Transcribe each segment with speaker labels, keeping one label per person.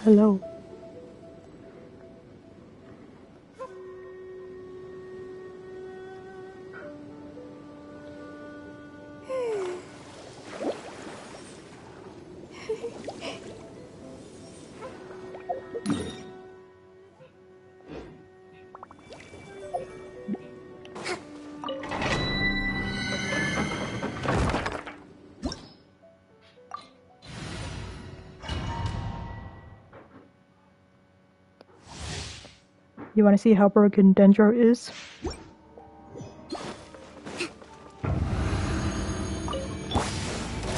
Speaker 1: Hello. You want to see how broken Dendro is?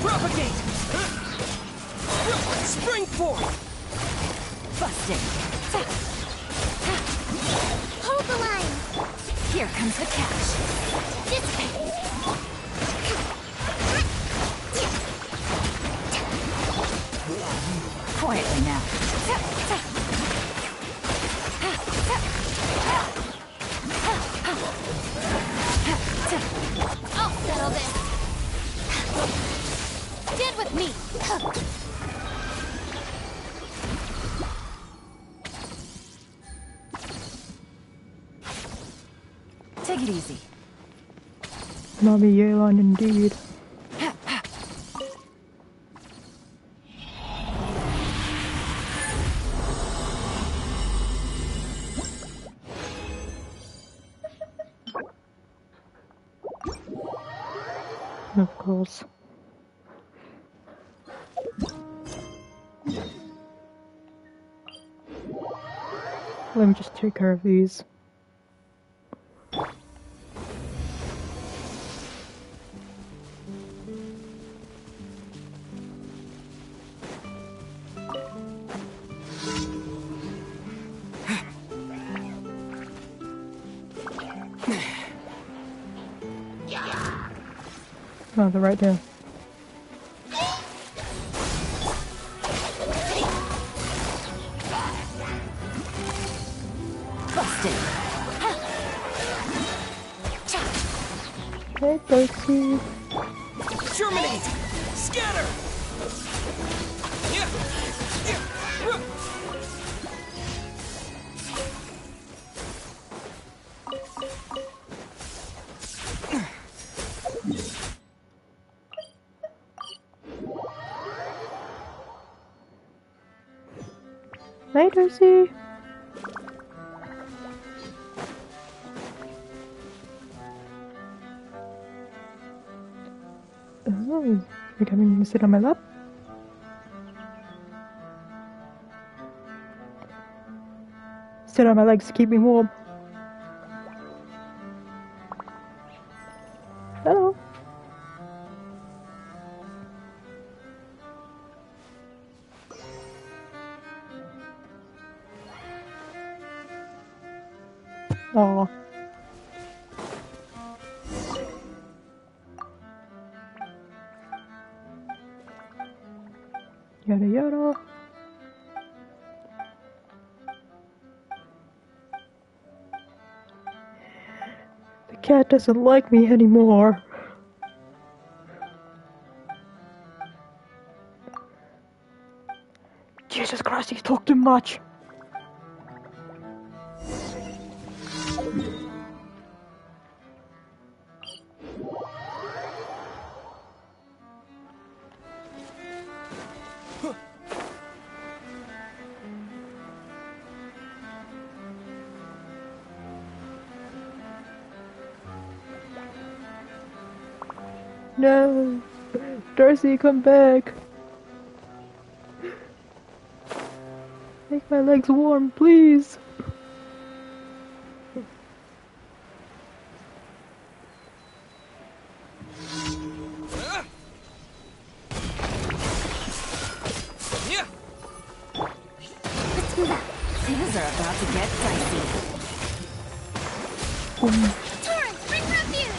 Speaker 2: Propagate! Spring forth!
Speaker 3: Busted!
Speaker 4: Hold the line!
Speaker 3: Here comes the catch.
Speaker 4: This way!
Speaker 3: Quietly now.
Speaker 4: I'll settle this! Stand with me!
Speaker 3: Take it easy.
Speaker 1: Mommy Yelan indeed. Of course. Let me just take care of these. Oh, they're right there.
Speaker 3: Busted.
Speaker 1: Hey, Percy.
Speaker 2: Germinate! Scatter!
Speaker 1: Hey, Percy. Oh, you're coming to sit on my lap? Sit on my legs to keep me warm. Hello. Aw. Yada yada. The cat doesn't like me anymore. Jesus Christ, he's talked too much. No, Darcy, come back. Make my legs warm, please.
Speaker 3: Things are about to get dicey.
Speaker 4: Torrent, bring refuge!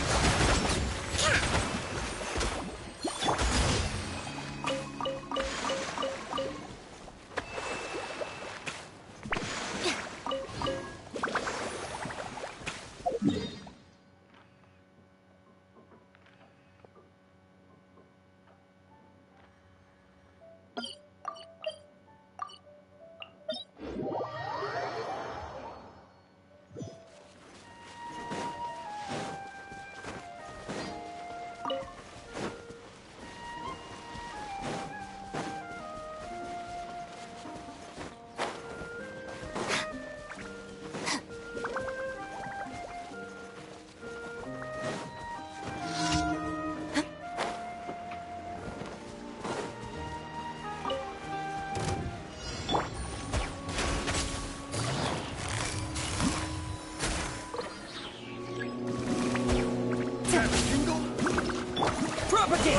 Speaker 2: Propagate!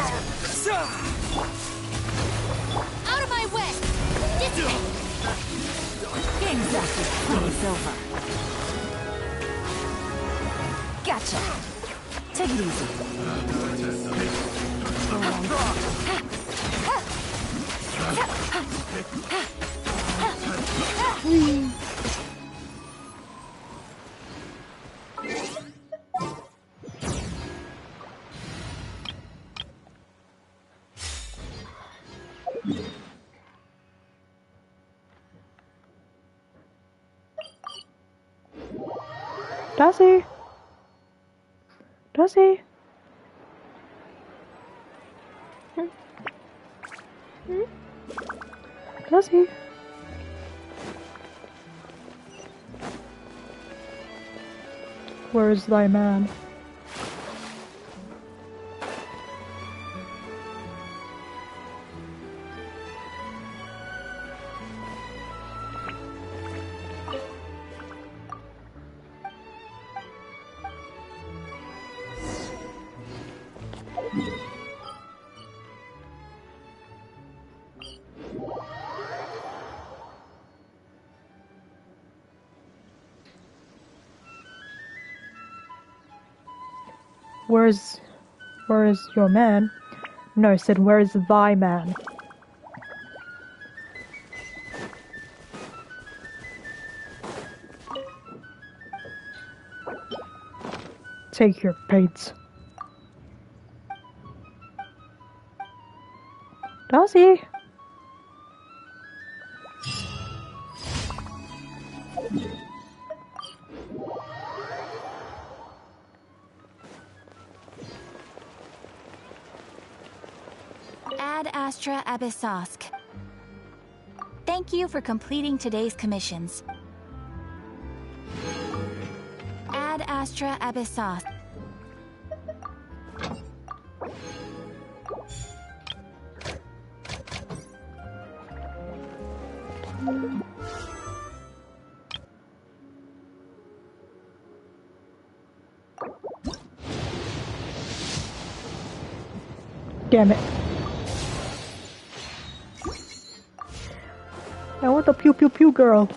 Speaker 4: Out of my way! Dissipate!
Speaker 3: Exactly. Play's over. Gotcha. Take it easy.
Speaker 1: Does he? Does he? Does he? Where is thy man? Where is your man? No, I said, where is thy man? Take your pates. Does he?
Speaker 3: Ad Astra Abyssosk. Thank you for completing today's commissions. Ad Astra Abyssosk.
Speaker 1: Damn it. I want the pew pew pew girl.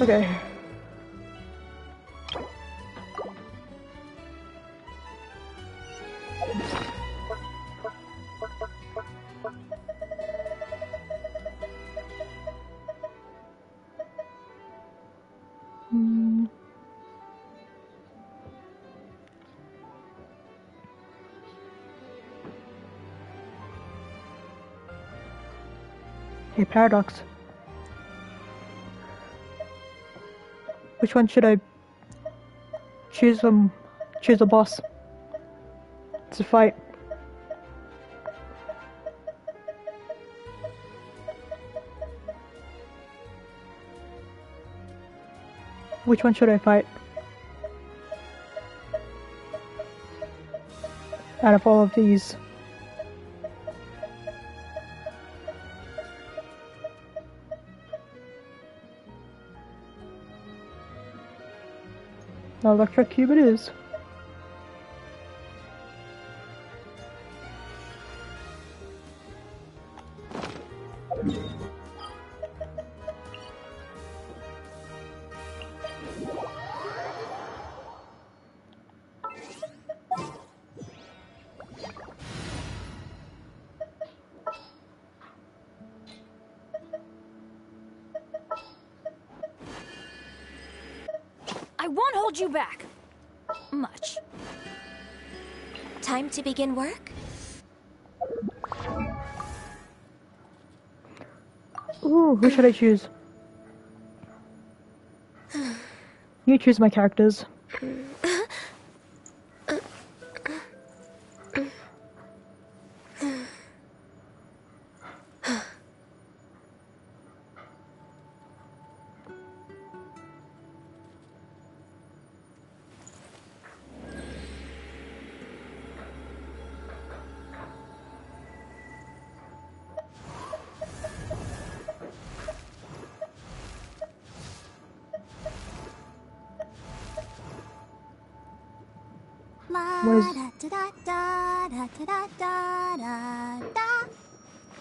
Speaker 1: Okay. Hey, Paradox. Which one should I choose? Choose a boss to fight. Which one should I fight? Out of all of these. Electric Cube it is.
Speaker 3: I won't hold you back. Much.
Speaker 4: Time to begin work?
Speaker 1: Ooh, who should I choose? You choose my characters.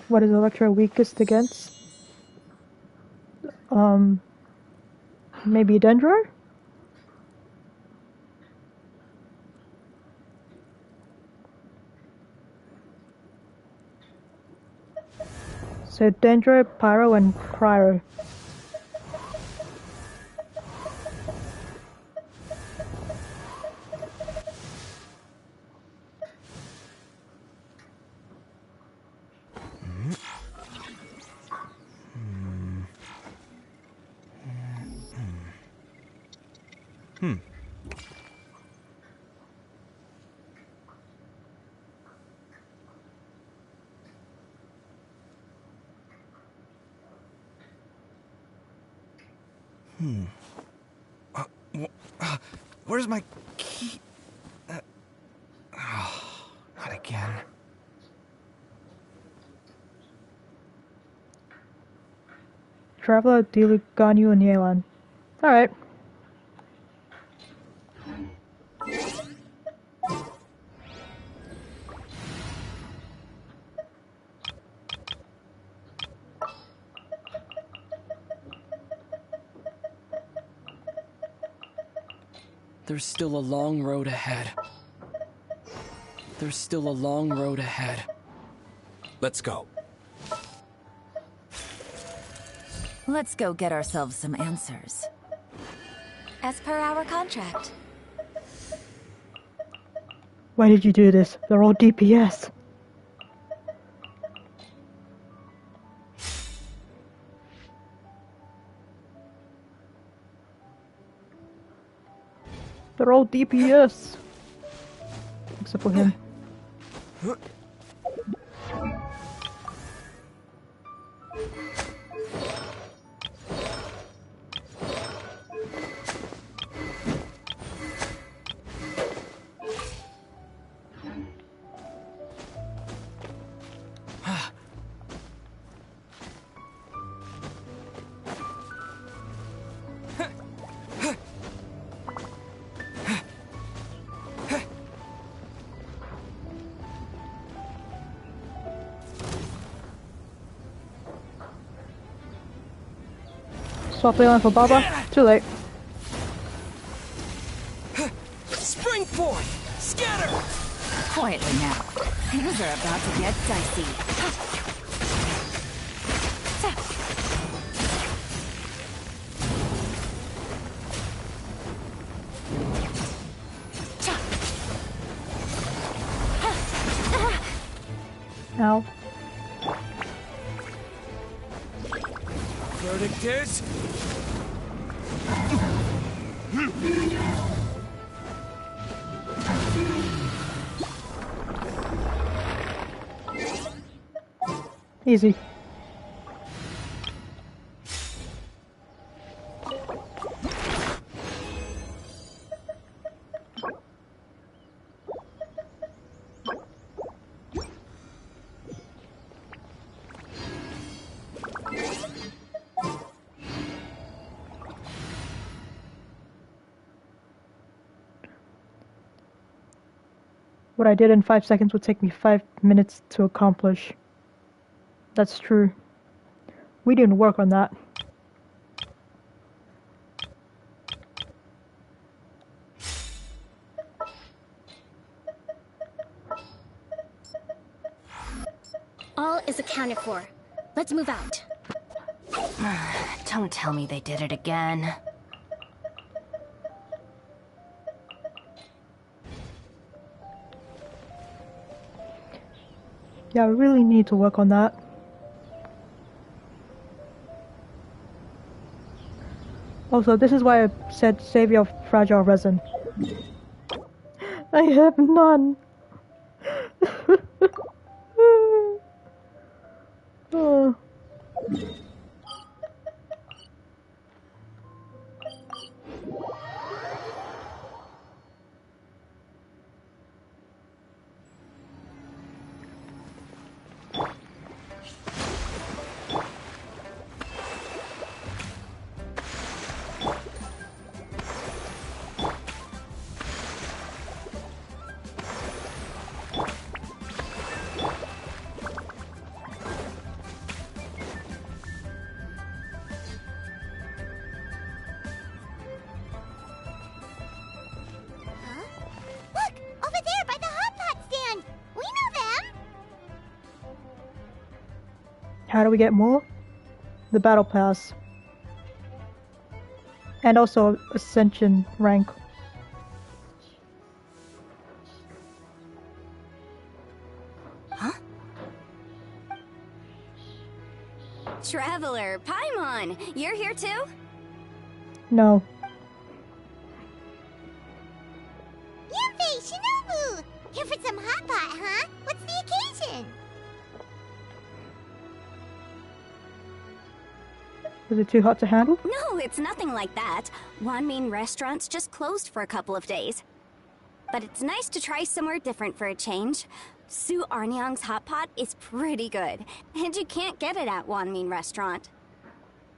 Speaker 1: What is Electra weakest against? Maybe Dendro? So Dendro, Pyro, and Cryo.
Speaker 2: Where's my key? Not again.
Speaker 1: Traveler, Dilu, Ganyu, and Yelan. Alright.
Speaker 2: There's still a long road ahead. There's still a long road ahead. Let's go.
Speaker 5: Let's go get ourselves some answers.
Speaker 4: As per our contract.
Speaker 1: Why did you do this? They're all DPS. They're all DPS. Except for him. Swap Leon for Baba. Too late.
Speaker 2: Spring forth! Scatter!
Speaker 5: Quietly now. Things are about to get dicey.
Speaker 1: Ow.
Speaker 2: Verdict is...
Speaker 1: Easy. What I did in 5 seconds would take me 5 minutes to accomplish. That's true. We didn't work on that.
Speaker 4: All is accounted for. Let's move out.
Speaker 5: Don't tell me they did it again.
Speaker 1: Yeah, I really need to work on that. Also, this is why I said save your fragile resin. I have none. Oh. How do we get more? The battle pass. And also ascension rank.
Speaker 6: Huh? Traveler, Paimon, you're here too?
Speaker 1: No.
Speaker 7: Yuffie, Shinobu! Here for some hot pot, huh? What's the occasion?
Speaker 1: Is it too hot to handle?
Speaker 6: No, it's nothing like that. Wanmin restaurant's just closed for a couple of days. But it's nice to try somewhere different for a change. Su Arnyang's hot pot is pretty good, and you can't get it at Wanmin restaurant.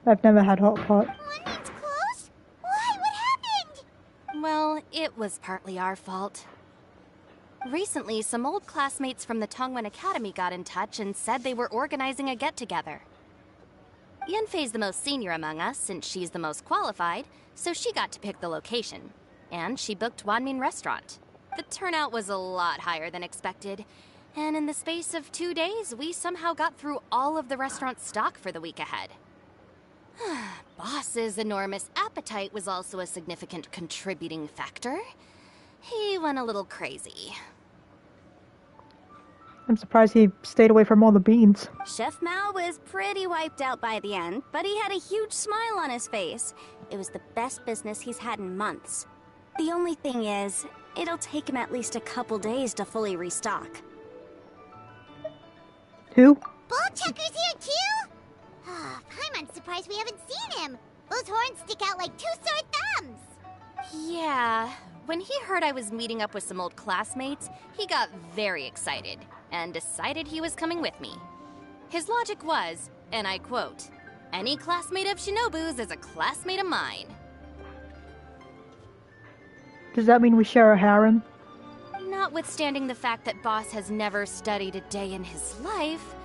Speaker 1: I've never had hot pot.
Speaker 7: Wanmin's closed? Why? What happened?
Speaker 3: Well, it was partly our fault. Recently, some old classmates from the Tongwen Academy got in touch and said they were organizing a get-together. Yenfei's the most senior among us, since she's the most qualified, so she got to pick the location. And she booked Wanmin Restaurant. The turnout was a lot higher than expected, and in the space of 2 days, we somehow got through all of the restaurant's stock for the week ahead. Boss's enormous appetite was also a significant contributing factor. He went a little crazy.
Speaker 1: I'm surprised he stayed away from all the beans.
Speaker 6: Chef Mao was pretty wiped out by the end, but he had a huge smile on his face. It was the best business he's had in months. The only thing is, it'll take him at least a couple days to fully restock.
Speaker 1: Who?
Speaker 7: Bullchucker's here too? Ah, Paimon's surprised we haven't seen him. Those horns stick out like two sore thumbs.
Speaker 3: Yeah, when he heard I was meeting up with some old classmates, he got very excited and decided he was coming with me. His logic was, and I quote, "Any classmate of Shinobu's is a classmate of mine."
Speaker 1: Does that mean we share a harem?
Speaker 3: Notwithstanding the fact that Boss has never studied a day in his life,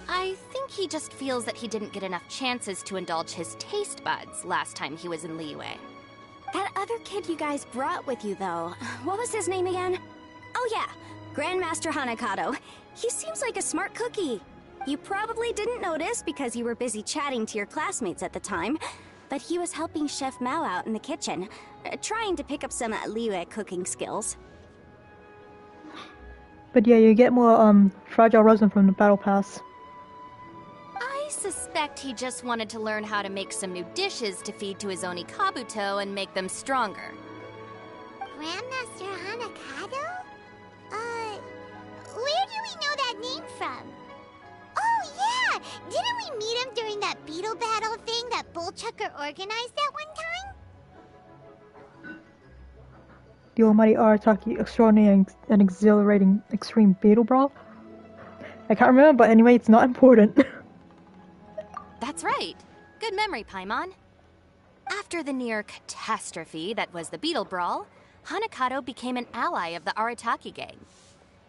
Speaker 3: I think he just feels that he didn't get enough chances to indulge his taste buds last time he was in Liyue.
Speaker 6: That other kid you guys brought with you, though, what was his name again? Oh yeah, Grandmaster Hanakato. He seems like a smart cookie. You probably didn't notice because you were busy chatting to your classmates at the time, but he was helping Chef Mao out in the kitchen, trying to pick up some Liyue cooking skills.
Speaker 1: But yeah, you get more fragile resin from the battle pass.
Speaker 3: I suspect he just wanted to learn how to make some new dishes to feed to his Oni Kabuto and make them stronger.
Speaker 7: Grandmaster Hanakato? Where do we know that name from? Oh yeah! Didn't we meet him during that Beetle battle thing that Bullchucker organized that one time?
Speaker 1: The almighty Arataki extraordinary and exhilarating extreme Beetle brawl? I can't remember, but anyway, it's not important.
Speaker 3: That's right. Good memory, Paimon. After the near catastrophe that was the Beetle Brawl, Hanakato became an ally of the Arataki gang.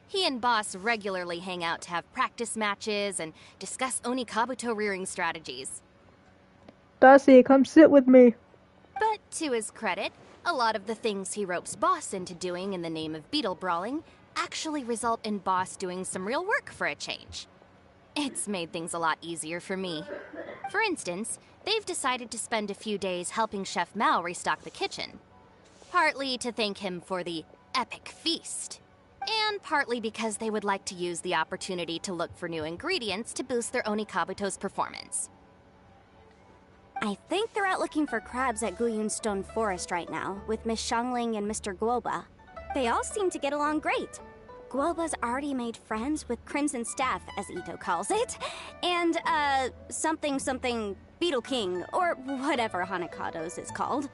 Speaker 3: He and Boss regularly hang out to have practice matches and discuss Oni Kabuto rearing strategies.
Speaker 1: Darcy, come sit with me.
Speaker 3: But to his credit, a lot of the things he ropes Boss into doing in the name of Beetle Brawling actually result in Boss doing some real work for a change. It's made things a lot easier for me. For instance, they've decided to spend a few days helping Chef Mao restock the kitchen. Partly to thank him for the epic feast, and partly because they would like to use the opportunity to look for new ingredients to boost their Oni Kabuto's performance.
Speaker 6: I think they're out looking for crabs at Guyun Stone Forest right now, with Miss Shangling and Mr. Guoba. They all seem to get along great. Guoba's already made friends with Crimson Staff, as Itto calls it, and, something Beetle King, or whatever Hanakato's is called.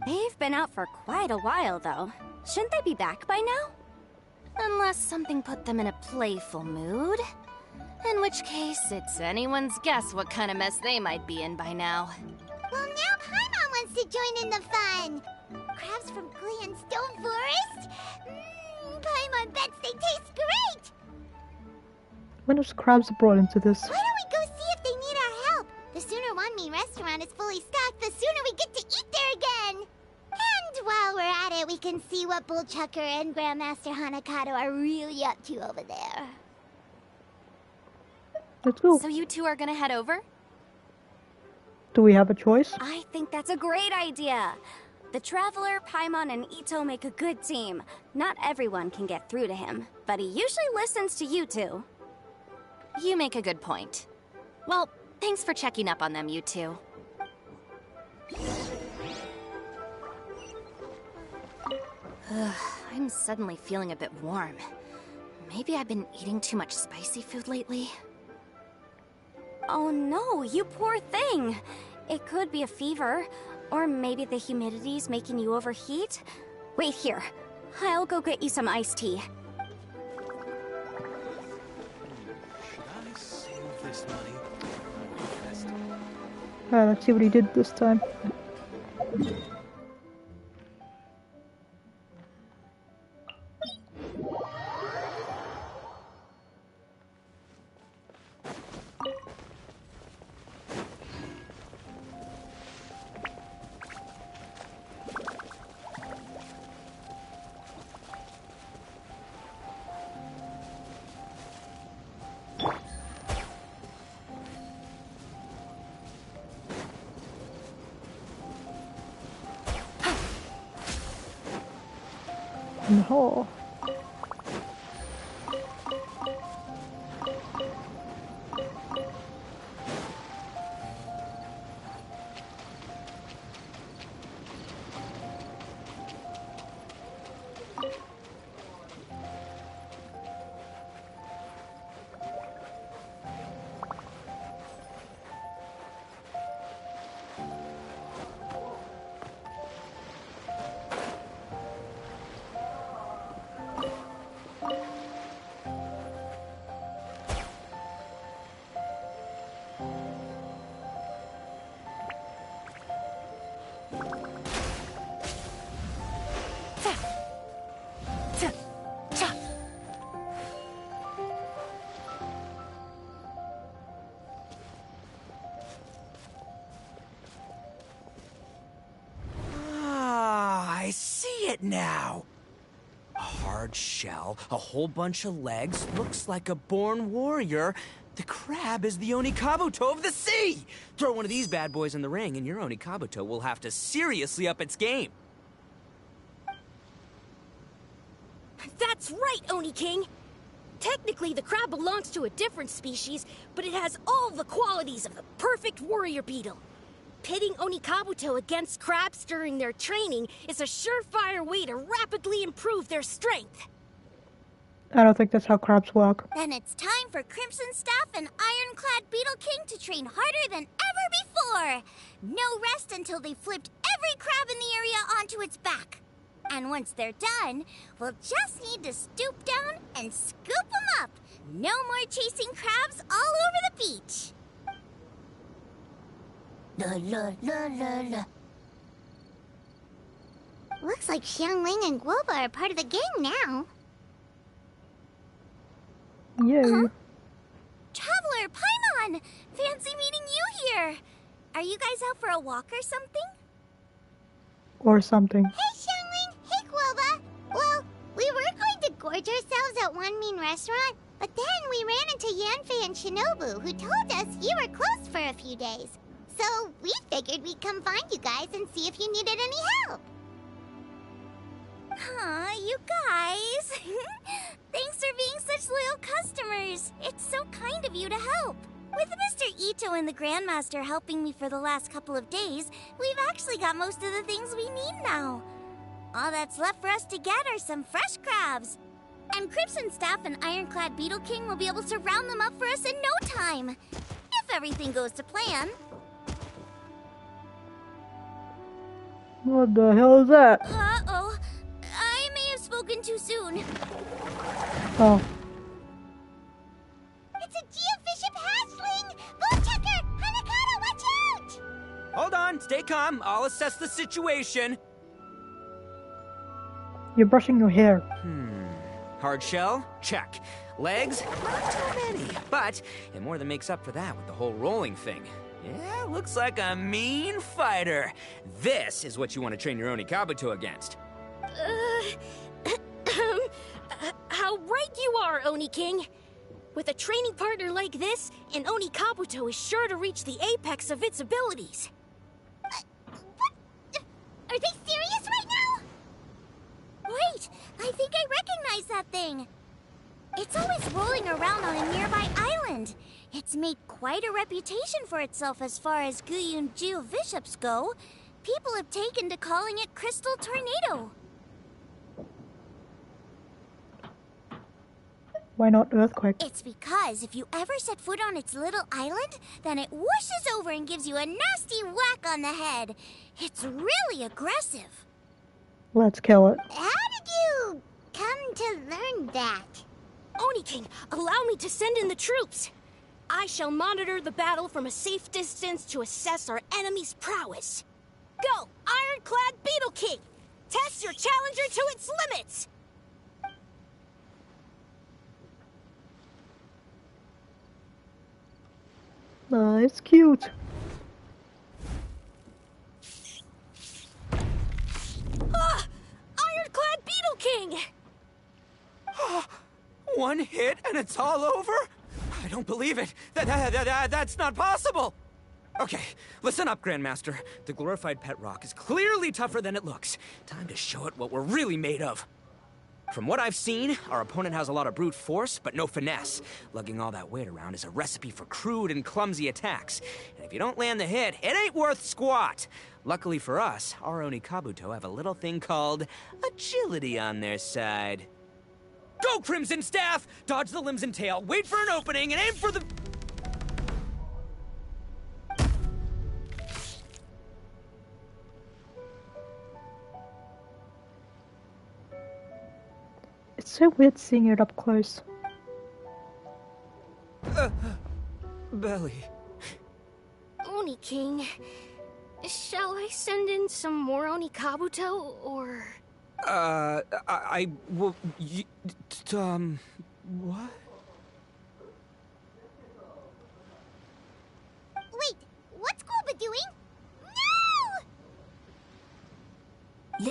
Speaker 6: They've been out for quite a while, though. Shouldn't they be back by now?
Speaker 3: Unless something put them in a playful mood. In which case, it's anyone's guess what kind of mess they might be in by now.
Speaker 7: Well, now Paimon wants to join in the fun. Crabs from Guyun Stone Forest? Paimon bets they taste great.
Speaker 1: When was crabs brought into this?
Speaker 7: Why don't we go see if they need our help? The sooner Wanmin restaurant is fully stocked, the sooner we get to eat there again. And while we're at it, we can see what Bullchucker and Grandmaster Hanakato are really up to over there.
Speaker 1: Let's go.
Speaker 3: So you two are gonna head over?
Speaker 1: Do we have a choice?
Speaker 6: I think that's a great idea. The Traveler, Paimon, and Itto make a good team. Not everyone can get through to him, but he usually listens to you two.
Speaker 3: You make a good point. Well, thanks for checking up on them, you two. I'm suddenly feeling a bit warm. Maybe I've been eating too much spicy food lately.
Speaker 6: Oh no, you poor thing. It could be a fever, or maybe the humidity's making you overheat. Wait here. I'll go get you some iced tea.
Speaker 2: Should I save this money?
Speaker 1: Alright, let's see what he did this time. No.
Speaker 8: I see it now. A hard shell, a whole bunch of legs, looks like a born warrior. The crab is the Onikabuto of the sea! Throw one of these bad boys in the ring and your Onikabuto will have to seriously up its game.
Speaker 9: That's right, Oni King! Technically, the crab belongs to a different species, but it has all the qualities of the perfect warrior beetle. Pitting Onikabuto against crabs during their training is a surefire way to rapidly improve their strength.
Speaker 1: I don't think that's how crabs walk.
Speaker 7: Then it's time for Crimson Staff and Ironclad Beetle King to train harder than ever before. No rest until they've flipped every crab in the area onto its back. And once they're done, we'll just need to stoop down and scoop them up. No more chasing crabs all over the beach. La la la la la. Looks like Xiangling and Guoba are part of the gang now.
Speaker 1: Yeah.
Speaker 7: Traveler, Paimon! Fancy meeting you here. Are you guys out for a walk or something?
Speaker 1: Or something.
Speaker 7: Hey, Xiangling! Hey, Guoba! Well, we were going to gorge ourselves at one mean restaurant, but then we ran into Yanfei and Shinobu, who told us you were closed for a few days. So we figured we'd come find you guys and see if you needed any help. Aw, you guys. Thanks for being such loyal customers. It's so kind of you to help. With Mr. Itto and the Grandmaster helping me for the last couple of days, we've actually got most of the things we need now. All that's left for us to get are some fresh crabs. And Crimson Staff and Ironclad Beetle King will be able to round them up for us in no time. If everything goes to plan.
Speaker 1: What the hell is that?
Speaker 7: Uh-oh. I may have spoken too soon.
Speaker 1: Oh.
Speaker 7: It's a geofiship hatchling! Bullchucker! Hanakata, watch out!
Speaker 8: Hold on, stay calm. I'll assess the situation.
Speaker 1: You're brushing your hair.
Speaker 8: Hard shell? Check. Legs? Not too many, but it more than makes up for that with the whole rolling thing. Yeah, looks like a mean fighter. This is what you want to train your Onikabuto against.
Speaker 9: How right you are, Oni King. With a training partner like this, an Oni Kabuto is sure to reach the apex of its abilities.
Speaker 7: What? Are they serious right now? Wait, I think I recognize that thing. It's always rolling around on a nearby island. It's made quite a reputation for itself as far as Guyun Geoviships go. People have taken to calling it Crystal Tornado.
Speaker 1: Why not Earthquake?
Speaker 7: It's because if you ever set foot on its little island, then it whooshes over and gives you a nasty whack on the head. It's really aggressive.
Speaker 1: Let's kill it.
Speaker 7: How did you come to learn that?
Speaker 9: Oni King, allow me to send in the troops. I shall monitor the battle from a safe distance to assess our enemy's prowess. Go, Ironclad Beetle King! Test your challenger to its limits!
Speaker 1: It's cute.
Speaker 9: Ah! Ironclad Beetle King!
Speaker 8: One hit and it's all over? I don't believe it. That's not possible. Okay, listen up, Grandmaster. The glorified pet rock is clearly tougher than it looks. Time to show it what we're really made of. From what I've seen, our opponent has a lot of brute force, but no finesse. Lugging all that weight around is a recipe for crude and clumsy attacks. And if you don't land the hit, it ain't worth squat. Luckily for us, our Oni Kabuto have a little thing called agility on their side. Go, Crimson Staff! Dodge the limbs and tail, wait for an opening, and aim for the...
Speaker 1: It's so weird seeing it up close.
Speaker 8: Belly.
Speaker 9: Oni King, shall I send in some more Oni Kabuto, or...
Speaker 8: Well, what?
Speaker 7: Wait, what's Glooba doing? No!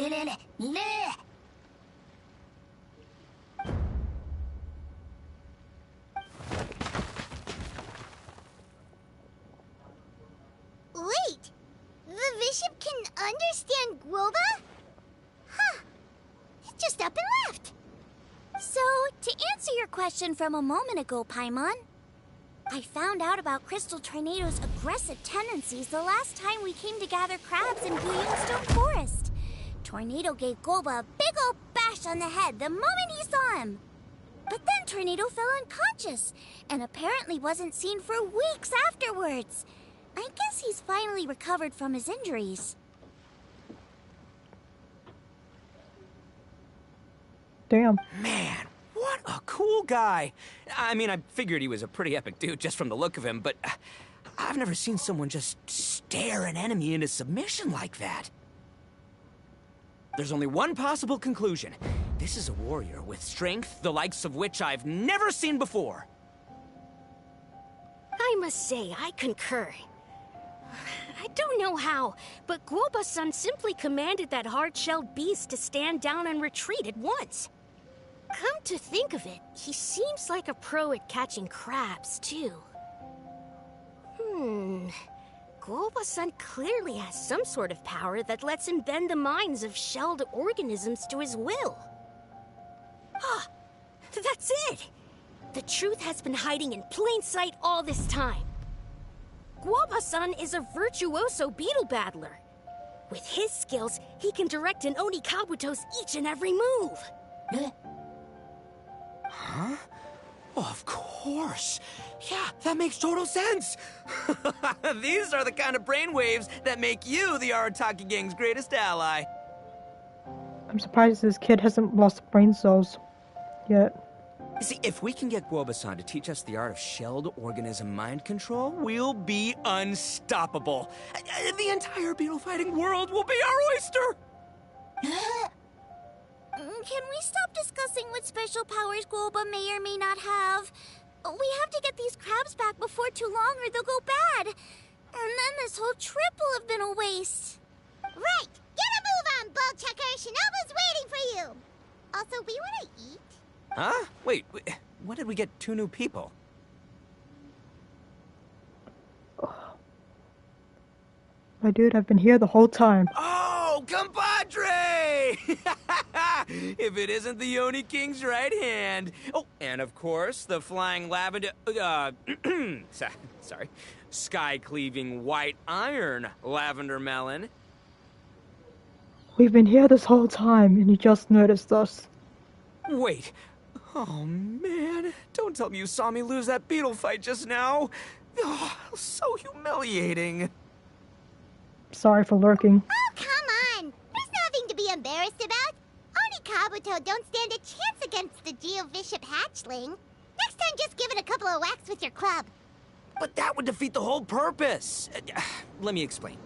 Speaker 7: Wait, the bishop can understand Glooba? Huh. Just up and left. So, to answer your question from a moment ago, Paimon, I found out about Crystal Tornado's aggressive tendencies the last time we came to gather crabs in Guyunstone Forest. Tornado gave Glooba a big ol' bash on the head the moment he saw him. But then Tornado fell unconscious, and apparently wasn't seen for weeks afterwards. I guess he's finally recovered from his injuries.
Speaker 1: Damn.
Speaker 8: Man, what a cool guy. I mean, I figured he was a pretty epic dude just from the look of him, but I've never seen someone just stare an enemy into submission like that. There's only one possible conclusion. This is a warrior with strength, the likes of which I've never seen before.
Speaker 9: I must say, I concur. I don't know how, but Guoba-san simply commanded that hard-shelled beast to stand down and retreat at once. Come to think of it, he seems like a pro at catching crabs, too. Guoba-san clearly has some sort of power that lets him bend the minds of shelled organisms to his will. Ah, that's it! The truth has been hiding in plain sight all this time. Guoba-san is a virtuoso beetle battler. With his skills, he can direct an Oni Kabuto's each and every move.
Speaker 8: Huh? Oh, of course. Yeah, that makes total sense. These are the kind of brainwaves that make you the Arataki gang's greatest ally.
Speaker 1: I'm surprised this kid hasn't lost brain cells yet.
Speaker 8: See, if we can get Guoba-san to teach us the art of shelled organism mind control, we'll be unstoppable. The entire beetle fighting world will be our oyster!
Speaker 7: Can we stop discussing what special powers Glooba may or may not have? We have to get these crabs back before too long or they'll go bad. And then this whole trip will have been a waste. Right! Get a move on, Bullchucker! Shinobu's waiting for you! Also, we want to eat.
Speaker 8: Huh? Wait, when did we get 2 new people?
Speaker 1: My dude, I've been here the whole time.
Speaker 8: Oh, compadre! If it isn't the Oni King's right hand. Oh, and of course, the flying lavender... sorry. Sky-cleaving white iron lavender melon.
Speaker 1: We've been here this whole time, and you just noticed us.
Speaker 8: Wait. Oh, man. Don't tell me you saw me lose that Beetle fight just now. Oh, so humiliating.
Speaker 1: Sorry for lurking.
Speaker 7: Oh, come on! There's nothing to be embarrassed about. Oni Kabuto don't stand a chance against the Geovishap hatchling. Next time, just give it a couple of whacks with your club.
Speaker 8: But that would defeat the whole purpose. Let me explain.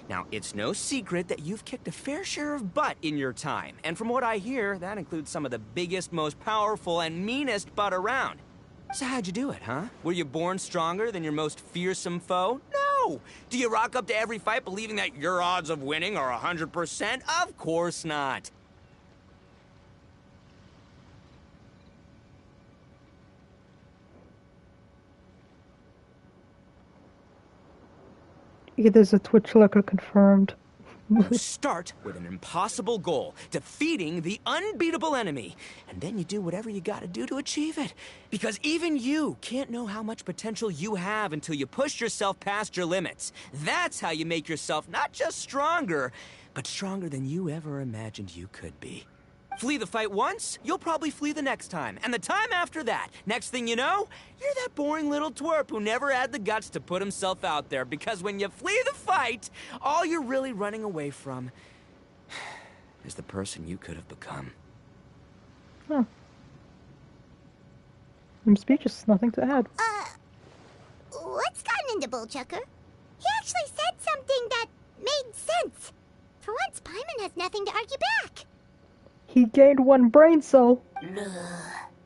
Speaker 8: Now, it's no secret that you've kicked a fair share of butt in your time. And from what I hear, that includes some of the biggest, most powerful, and meanest butt around. So how'd you do it, huh? Were you born stronger than your most fearsome foe? No! Do you rock up to every fight believing that your odds of winning are 100%? Of course not.
Speaker 1: There's a Twitch lurker confirmed.
Speaker 8: You start with an impossible goal, defeating the unbeatable enemy. And then you do whatever you gotta do to achieve it. Because even you can't know how much potential you have until you push yourself past your limits. That's how you make yourself not just stronger, but stronger than you ever imagined you could be. Flee the fight once, you'll probably flee the next time. And the time after that, next thing you know, you're that boring little twerp who never had the guts to put himself out there. Because when you flee the fight, all you're really running away from is the person you could have become.
Speaker 1: Huh. I'm speechless, nothing to add.
Speaker 7: What's gotten into Bullchucker? He actually said something that made sense. For once, Paimon has nothing to argue back.
Speaker 1: He gained 1 brain cell.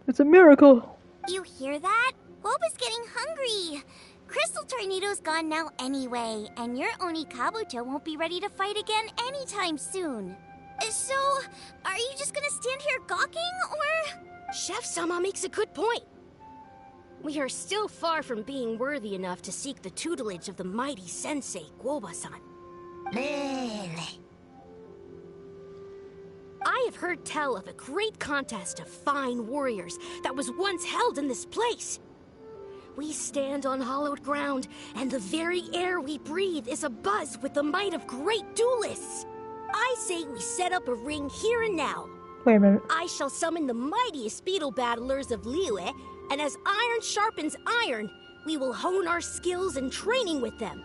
Speaker 1: It's a miracle.
Speaker 7: You hear that? Woba's getting hungry. Crystal Tornado's gone now anyway, and your Oni Kabuto won't be ready to fight again anytime soon. So, are you just gonna stand here gawking, or...?
Speaker 9: Chef-sama makes a good point. We are still far from being worthy enough to seek the tutelage of the mighty sensei, Guoba-san. I have heard tell of a great contest of fine warriors that was once held in this place. We stand on hallowed ground, and the very air we breathe is abuzz with the might of great duelists. I say we set up a ring here and now.
Speaker 1: Wait a minute.
Speaker 9: I shall summon the mightiest beetle battlers of Liyue, and as iron sharpens iron, we will hone our skills and training with them.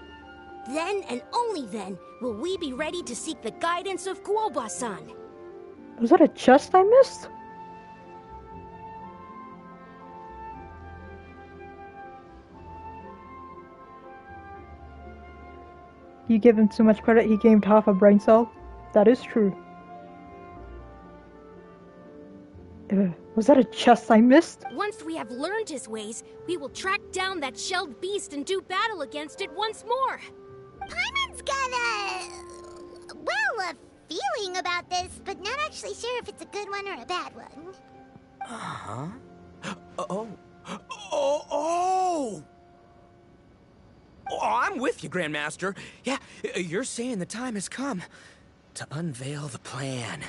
Speaker 9: Then and only then will we be ready to seek the guidance of Guoba-san.
Speaker 1: Was that a chest I missed? You give him too much credit, he gained half a brain cell. That is true. Was that a chest I missed?
Speaker 9: Once we have learned his ways, we will track down that shelled beast and do battle against it once more.
Speaker 7: Paimon's got a feeling about this, but not actually sure if it's a good one or a bad one.
Speaker 8: Uh-huh. Oh, I'm with you, Grandmaster. Yeah, you're saying the time has come to unveil the plan.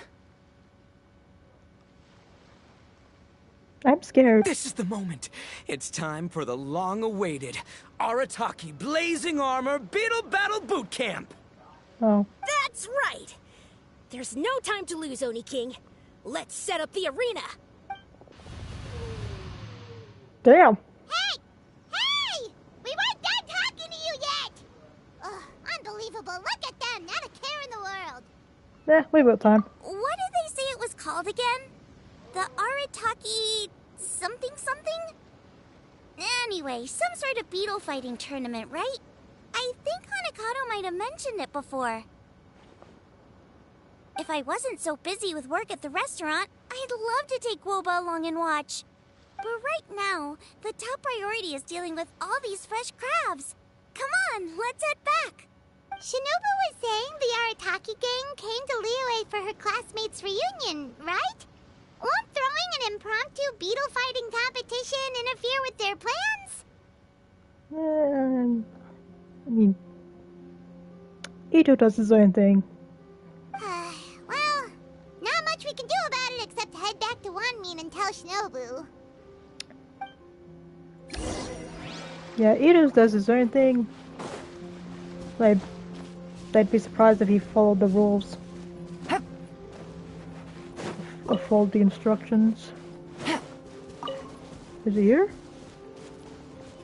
Speaker 1: I'm scared.
Speaker 8: This is the moment. It's time for the long-awaited Arataki Blazing Armor Beetle Battle Boot Camp.
Speaker 1: Oh.
Speaker 9: That's right. There's no time to lose, Oni King. Let's set up the arena.
Speaker 1: Damn.
Speaker 7: Hey! Hey! We weren't done talking to you yet! Ugh, unbelievable. Look at them. Not a care in the world.
Speaker 1: We've got time.
Speaker 7: What did they say it was called again? The Arataki something something? Anyway, some sort of beetle fighting tournament, right? I think Hanakato might have mentioned it before. If I wasn't so busy with work at the restaurant, I'd love to take Guoba along and watch. But right now, the top priority is dealing with all these fresh crabs. Come on, let's head back. Shinobu was saying the Arataki gang came to Liyue for her classmates' reunion, right? Won't throwing an impromptu beetle fighting competition interfere with their plans?
Speaker 1: I mean, Itto does his own thing.
Speaker 7: Well, not much we can do about it except head back to Wanmin and tell Shinobu.
Speaker 1: Yeah, Itto does his own thing. Like, I'd be surprised if he followed the rules. Or followed the instructions. Is he here?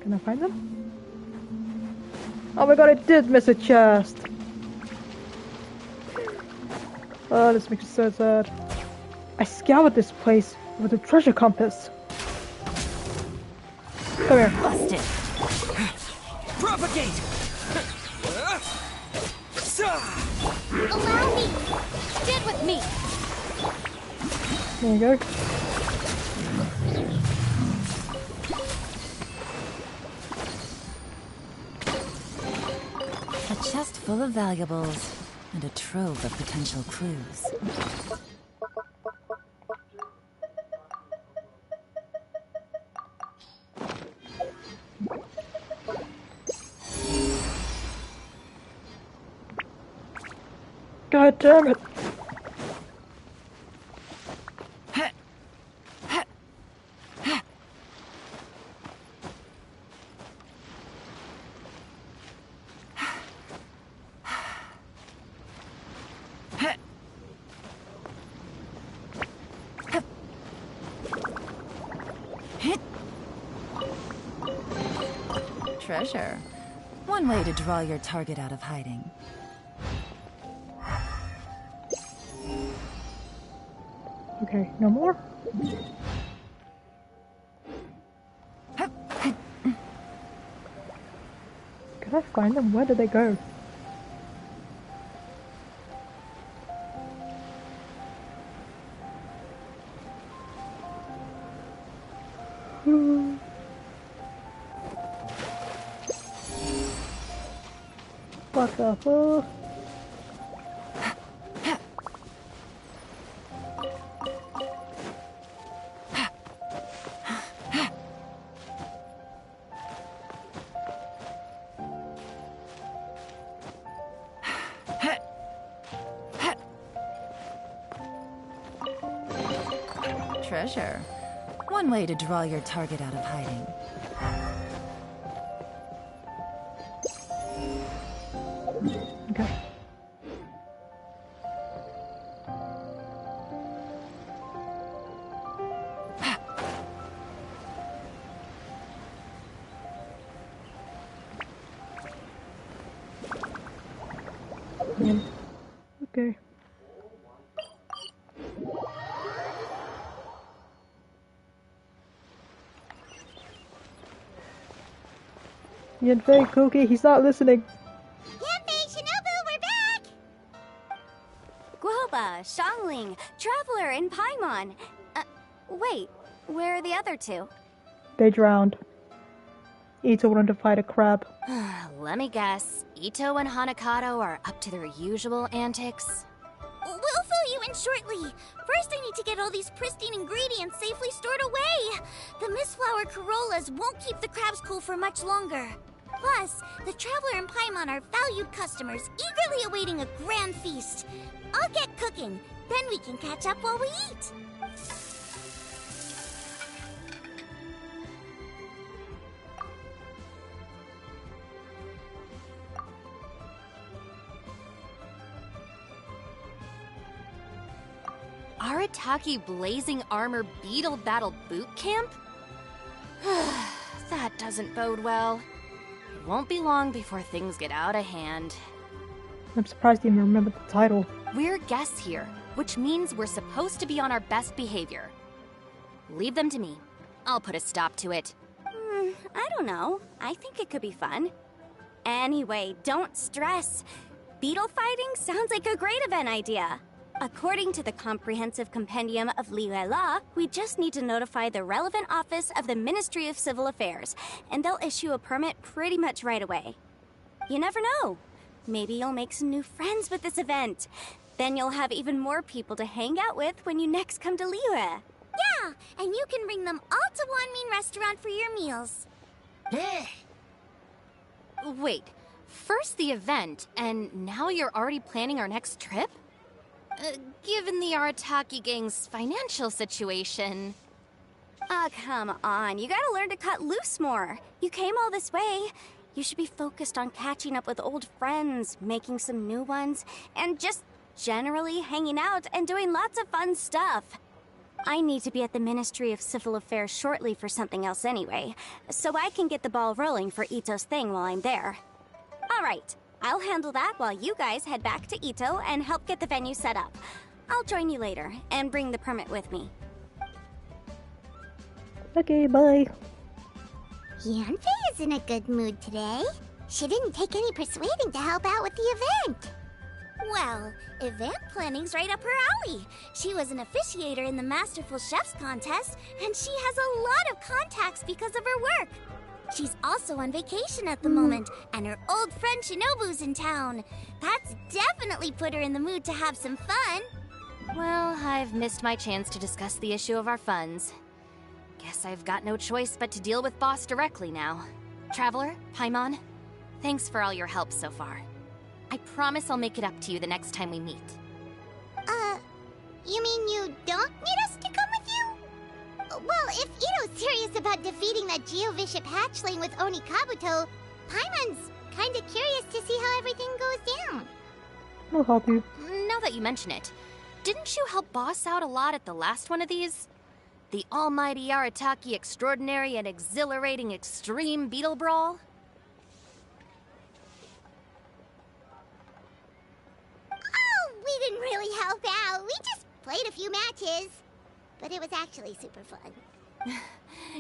Speaker 1: Can I find him? Oh my god, I did miss a chest! Oh, this makes me so sad. I scoured this place with a treasure compass. Come here.
Speaker 5: Busted.
Speaker 8: Propagate!
Speaker 3: Allow me! Get with me!
Speaker 1: There you go.
Speaker 5: A chest full of valuables and a trove of potential clues.
Speaker 1: God damn it!
Speaker 5: Treasure. One way to draw your target out of hiding.
Speaker 1: Okay, no more? Can I find them? Where did they go? What the fuck?
Speaker 5: Treasure. One way to draw your target out of hiding.
Speaker 1: Okay. Okay. Yanfei, Cookie, he's not listening.
Speaker 7: Yanfei, Shinobu, we're back!
Speaker 6: Guoba, Xiangling, Traveler, and Paimon. Wait, where are the other two?
Speaker 1: They drowned. Itto wanted to fight a crab.
Speaker 3: Let me guess. Itto and Hanakato are up to their usual antics?
Speaker 7: We'll fill you in shortly. First, I need to get all these pristine ingredients safely stored away. The Mistflower Corollas won't keep the crabs cool for much longer. Plus, the Traveler and Paimon are valued customers, eagerly awaiting a grand feast. I'll get cooking, then we can catch up while we eat.
Speaker 3: Arataki Blazing Armor Beetle Battle Boot Camp? That doesn't bode well. It won't be long before things get out of hand.
Speaker 1: I'm surprised you even remember the title.
Speaker 3: We're guests here, which means we're supposed to be on our best behavior. Leave them to me. I'll put a stop to it.
Speaker 6: I don't know. I think it could be fun. Anyway, don't stress. Beetle fighting sounds like a great event idea. According to the Comprehensive Compendium of Liyue Law, we just need to notify the relevant office of the Ministry of Civil Affairs, and they'll issue a permit pretty much right away. You never know. Maybe you'll make some new friends with this event. Then you'll have even more people to hang out with when you next come to Liyue.
Speaker 7: Yeah, and you can bring them all to Wanmin Restaurant for your meals.
Speaker 3: Wait, first the event, and now you're already planning our next trip? Given the Arataki gang's financial situation...
Speaker 6: Ah, come on. You gotta learn to cut loose more. You came all this way. You should be focused on catching up with old friends, making some new ones, and just generally hanging out and doing lots of fun stuff. I need to be at the Ministry of Civil Affairs shortly for something else anyway, so I can get the ball rolling for Itto's thing while I'm there. Alright, I'll handle that while you guys head back to Itto and help get the venue set up. I'll join you later, and bring the permit with me.
Speaker 1: Okay, bye.
Speaker 7: Yanfei is in a good mood today. She didn't take any persuading to help out with the event. Well, event planning's right up her alley. She was an officiator in the Masterful Chefs contest, and she has a lot of contacts because of her work. She's also on vacation at the moment, and her old friend Shinobu's in town. That's definitely put her in the mood to have some fun.
Speaker 3: Well, I've missed my chance to discuss the issue of our funds. Guess I've got no choice but to deal with Boss directly now. Traveler, Paimon, thanks for all your help so far. I promise I'll make it up to you the next time we meet.
Speaker 7: You mean you don't need us to come with you? Well, if Itto's serious about defeating that Geovishap hatchling with Oni Kabuto, Paimon's kinda curious to see how everything goes down.
Speaker 1: I'll help you.
Speaker 3: Now that you mention it, didn't you help Boss out a lot at the last one of these? The almighty Arataki extraordinary and exhilarating extreme Beetle Brawl?
Speaker 7: Oh, we didn't really help out. We just played a few matches. But it was actually super fun.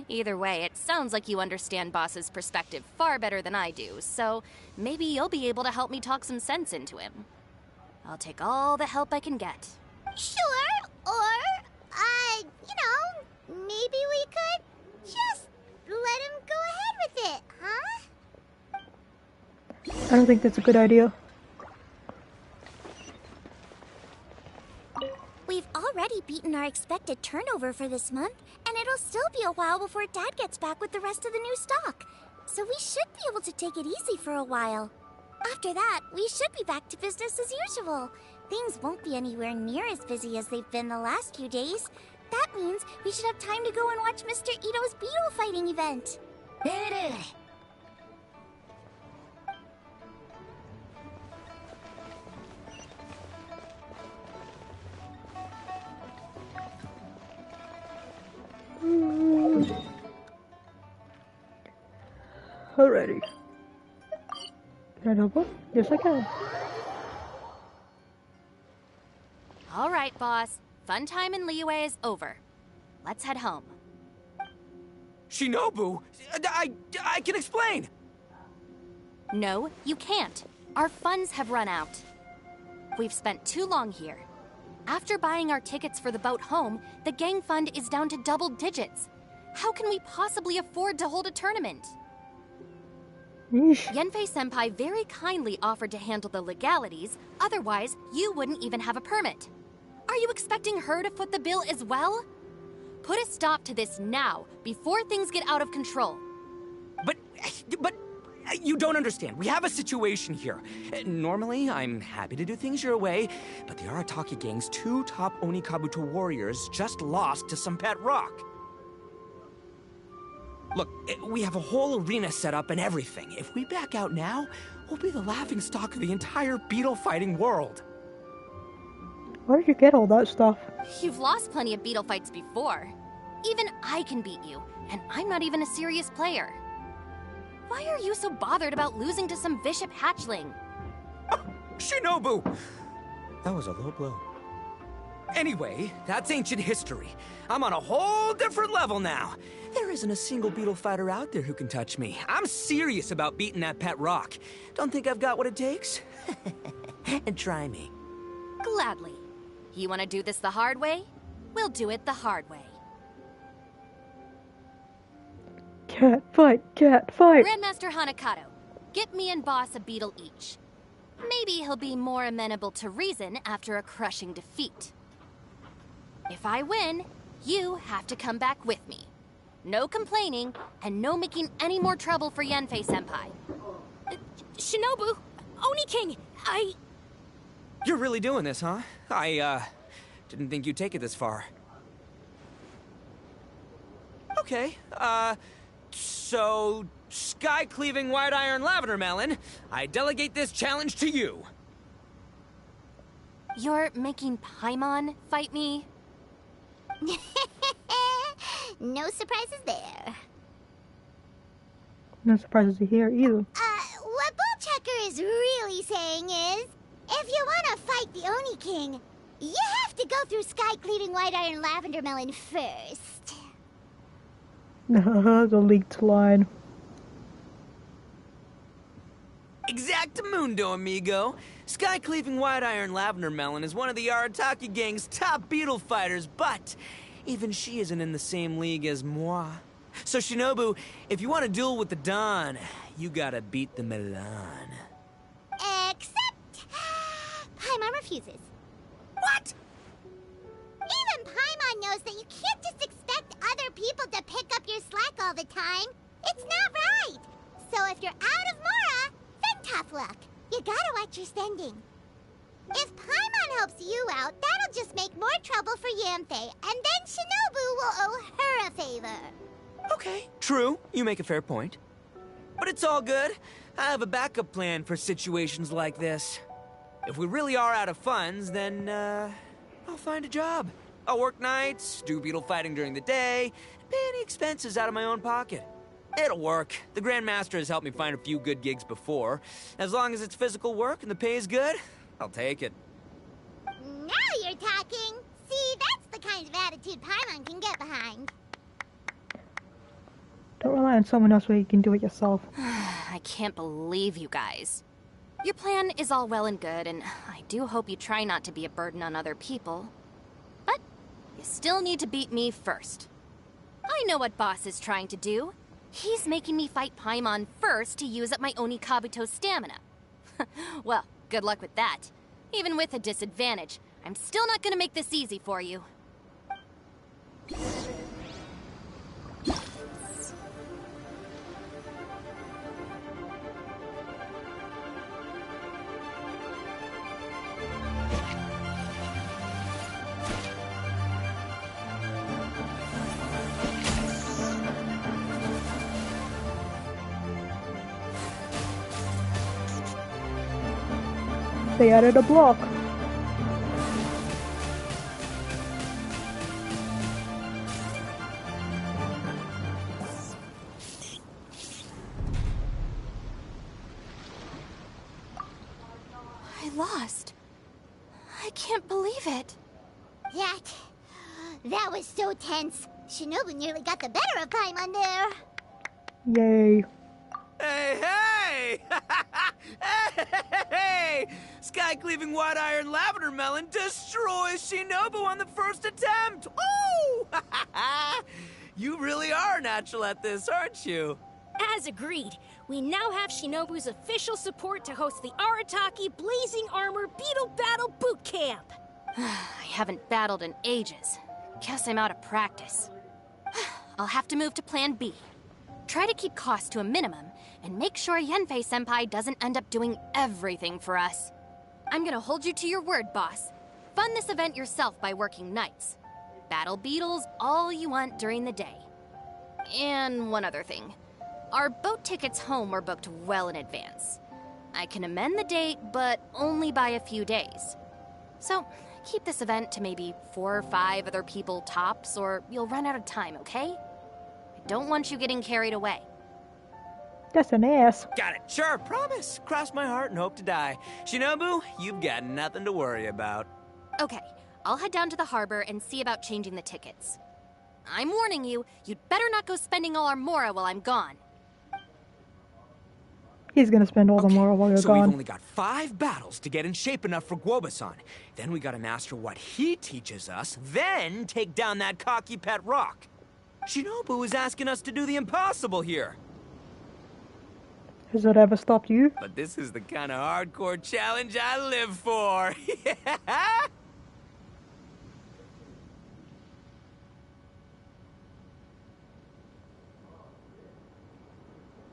Speaker 3: Either way, it sounds like you understand Boss's perspective far better than I do, so maybe you'll be able to help me talk some sense into him. I'll take all the help I can get.
Speaker 7: Sure, or, maybe we could just let him go ahead with it, huh?
Speaker 1: I don't think that's a good idea.
Speaker 7: We've already beaten our expected turnover for this month, and it'll still be a while before Dad gets back with the rest of the new stock. So we should be able to take it easy for a while. After that, we should be back to business as usual. Things won't be anywhere near as busy as they've been the last few days. That means we should have time to go and watch Mr. Itto's Beetle fighting event.
Speaker 1: Alrighty. Can I help her? Yes, I can.
Speaker 3: All right, Boss. Fun time in Liyue is over. Let's head home.
Speaker 8: Shinobu? I can explain!
Speaker 3: No, you can't. Our funds have run out. We've spent too long here. After buying our tickets for the boat home, the gang fund is down to double digits. How can we possibly afford to hold a tournament?
Speaker 1: Yeesh.
Speaker 3: Yanfei-senpai very kindly offered to handle the legalities, otherwise you wouldn't even have a permit. Are you expecting her to foot the bill as well? Put a stop to this now, before things get out of control.
Speaker 8: But you don't understand. We have a situation here. Normally, I'm happy to do things your way, but the Arataki gang's 2 top Oni Kabuto warriors just lost to some pet rock. Look, we have a whole arena set up and everything. If we back out now, we'll be the laughingstock of the entire beetle fighting world.
Speaker 1: Where did you get all that stuff?
Speaker 3: You've lost plenty of beetle fights before. Even I can beat you, and I'm not even a serious player. Why are you so bothered about losing to some Bishop hatchling?
Speaker 8: Oh, Shinobu! That was a low blow. Anyway, that's ancient history. I'm on a whole different level now. There isn't a single beetle fighter out there who can touch me. I'm serious about beating that pet rock. Don't think I've got what it takes? Try me.
Speaker 3: Gladly. You want to do this the hard way? We'll do it the hard way.
Speaker 1: Cat fight, cat fight!
Speaker 3: Grandmaster Hanakato, get me and Boss a beetle each. Maybe he'll be more amenable to reason after a crushing defeat. If I win, you have to come back with me. No complaining, and no making any more trouble for Yanfei-senpai.
Speaker 9: Shinobu, Oni King,
Speaker 8: You're really doing this, huh? I didn't think you'd take it this far. Okay, so sky-cleaving white iron lavender melon, I delegate this challenge to you.
Speaker 3: You're making Paimon fight me?
Speaker 7: No surprises there.
Speaker 1: No surprises here either.
Speaker 7: What Bullchecker is really saying is, if you want to fight the Oni King, you have to go through sky-cleaving white iron lavender melon first.
Speaker 1: The leaked line.
Speaker 8: Exactamundo, amigo. Sky-cleaving white iron lavender melon is one of the Arataki gang's top Beetle fighters, but even she isn't in the same league as moi. So Shinobu, if you want to duel with the Don, you gotta beat the Milan.
Speaker 7: Except... Paimon refuses.
Speaker 8: What?
Speaker 7: Even Paimon knows that you can't just expect other people to pick up your slack all the time. It's not right. So if you're out of Mora, then tough luck. You gotta watch your spending. If Paimon helps you out, that'll just make more trouble for Yanfei, and then Shinobu will owe her a favor.
Speaker 8: Okay, true. You make a fair point. But it's all good. I have a backup plan for situations like this. If we really are out of funds, then, I'll find a job. I'll work nights, do beetle fighting during the day, and pay any expenses out of my own pocket. It'll work. The Grandmaster has helped me find a few good gigs before. As long as it's physical work and the pay is good, I'll take it.
Speaker 7: Now you're talking. See, that's the kind of attitude Paimon can get behind.
Speaker 1: Don't rely on someone else when you can do it yourself.
Speaker 3: I can't believe you guys. Your plan is all well and good, and I do hope you try not to be a burden on other people. But you still need to beat me first. I know what Boss is trying to do. He's making me fight Paimon first to use up my Oni Kabuto stamina. Well, good luck with that. Even with a disadvantage, I'm still not gonna make this easy for you.
Speaker 1: They added a block.
Speaker 3: I lost. I can't believe it.
Speaker 7: That was so tense. Shinobu nearly got the better of Paimon there.
Speaker 1: Yay.
Speaker 8: Hey, hey! Hey! Sky-cleaving white iron lavender melon destroys Shinobu on the first attempt! Ooh! You really are natural at this, aren't you?
Speaker 9: as agreed, we now have Shinobu's official support to host the Arataki Blazing Armor Beetle Battle Boot Camp.
Speaker 3: I haven't battled in ages. Guess I'm out of practice. I'll have to move to Plan B. Try to keep costs to a minimum, and make sure Yanfei-senpai doesn't end up doing everything for us. I'm gonna hold you to your word, boss. Fund this event yourself by working nights. Battle beetles all you want during the day. And one other thing. Our boat tickets home were booked well in advance. I can amend the date, but only by a few days. So, keep this event to maybe 4 or 5 other people tops, or you'll run out of time, okay? I don't want you getting carried away.
Speaker 1: That's an ass.
Speaker 8: Got it. Sure, promise. Cross my heart and hope to die. Shinobu, you've got nothing to worry about.
Speaker 3: Okay, I'll head down to the harbor and see about changing the tickets. I'm warning you, you'd better not go spending all our mora while I'm gone.
Speaker 1: He's gonna spend all the moral while you're
Speaker 8: so we've
Speaker 1: gone.
Speaker 8: only got 5 battles to get in shape enough for Guoba-san. Then we gotta master what he teaches us, then take down that cocky pet rock. Shinobu is asking us to do the impossible here.
Speaker 1: Has it ever stopped you?
Speaker 8: But this is the kind of hardcore challenge I live for.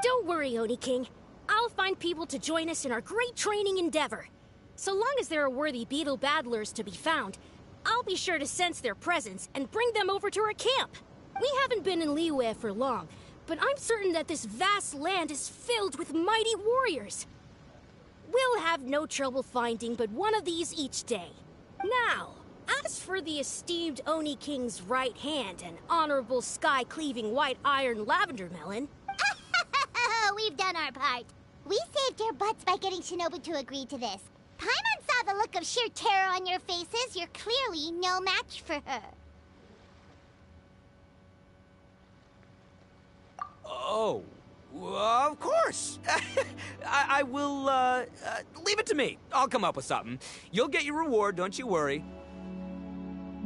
Speaker 9: Don't worry, Oni King. I'll find people to join us in our great training endeavor. So long as there are worthy beetle battlers to be found, I'll be sure to sense their presence and bring them over to our camp. We haven't been in Liyue for long, but I'm certain that this vast land is filled with mighty warriors. We'll have no trouble finding but one of these each day. Now, as for the esteemed Oni King's right hand and honorable sky-cleaving white iron lavender melon...
Speaker 7: We've done our part. We saved your butts by getting Shinobu to agree to this. Paimon saw the look of sheer terror on your faces. You're clearly no match for her.
Speaker 8: Oh, of course. I will, leave it to me. I'll come up with something. You'll get your reward, don't you worry.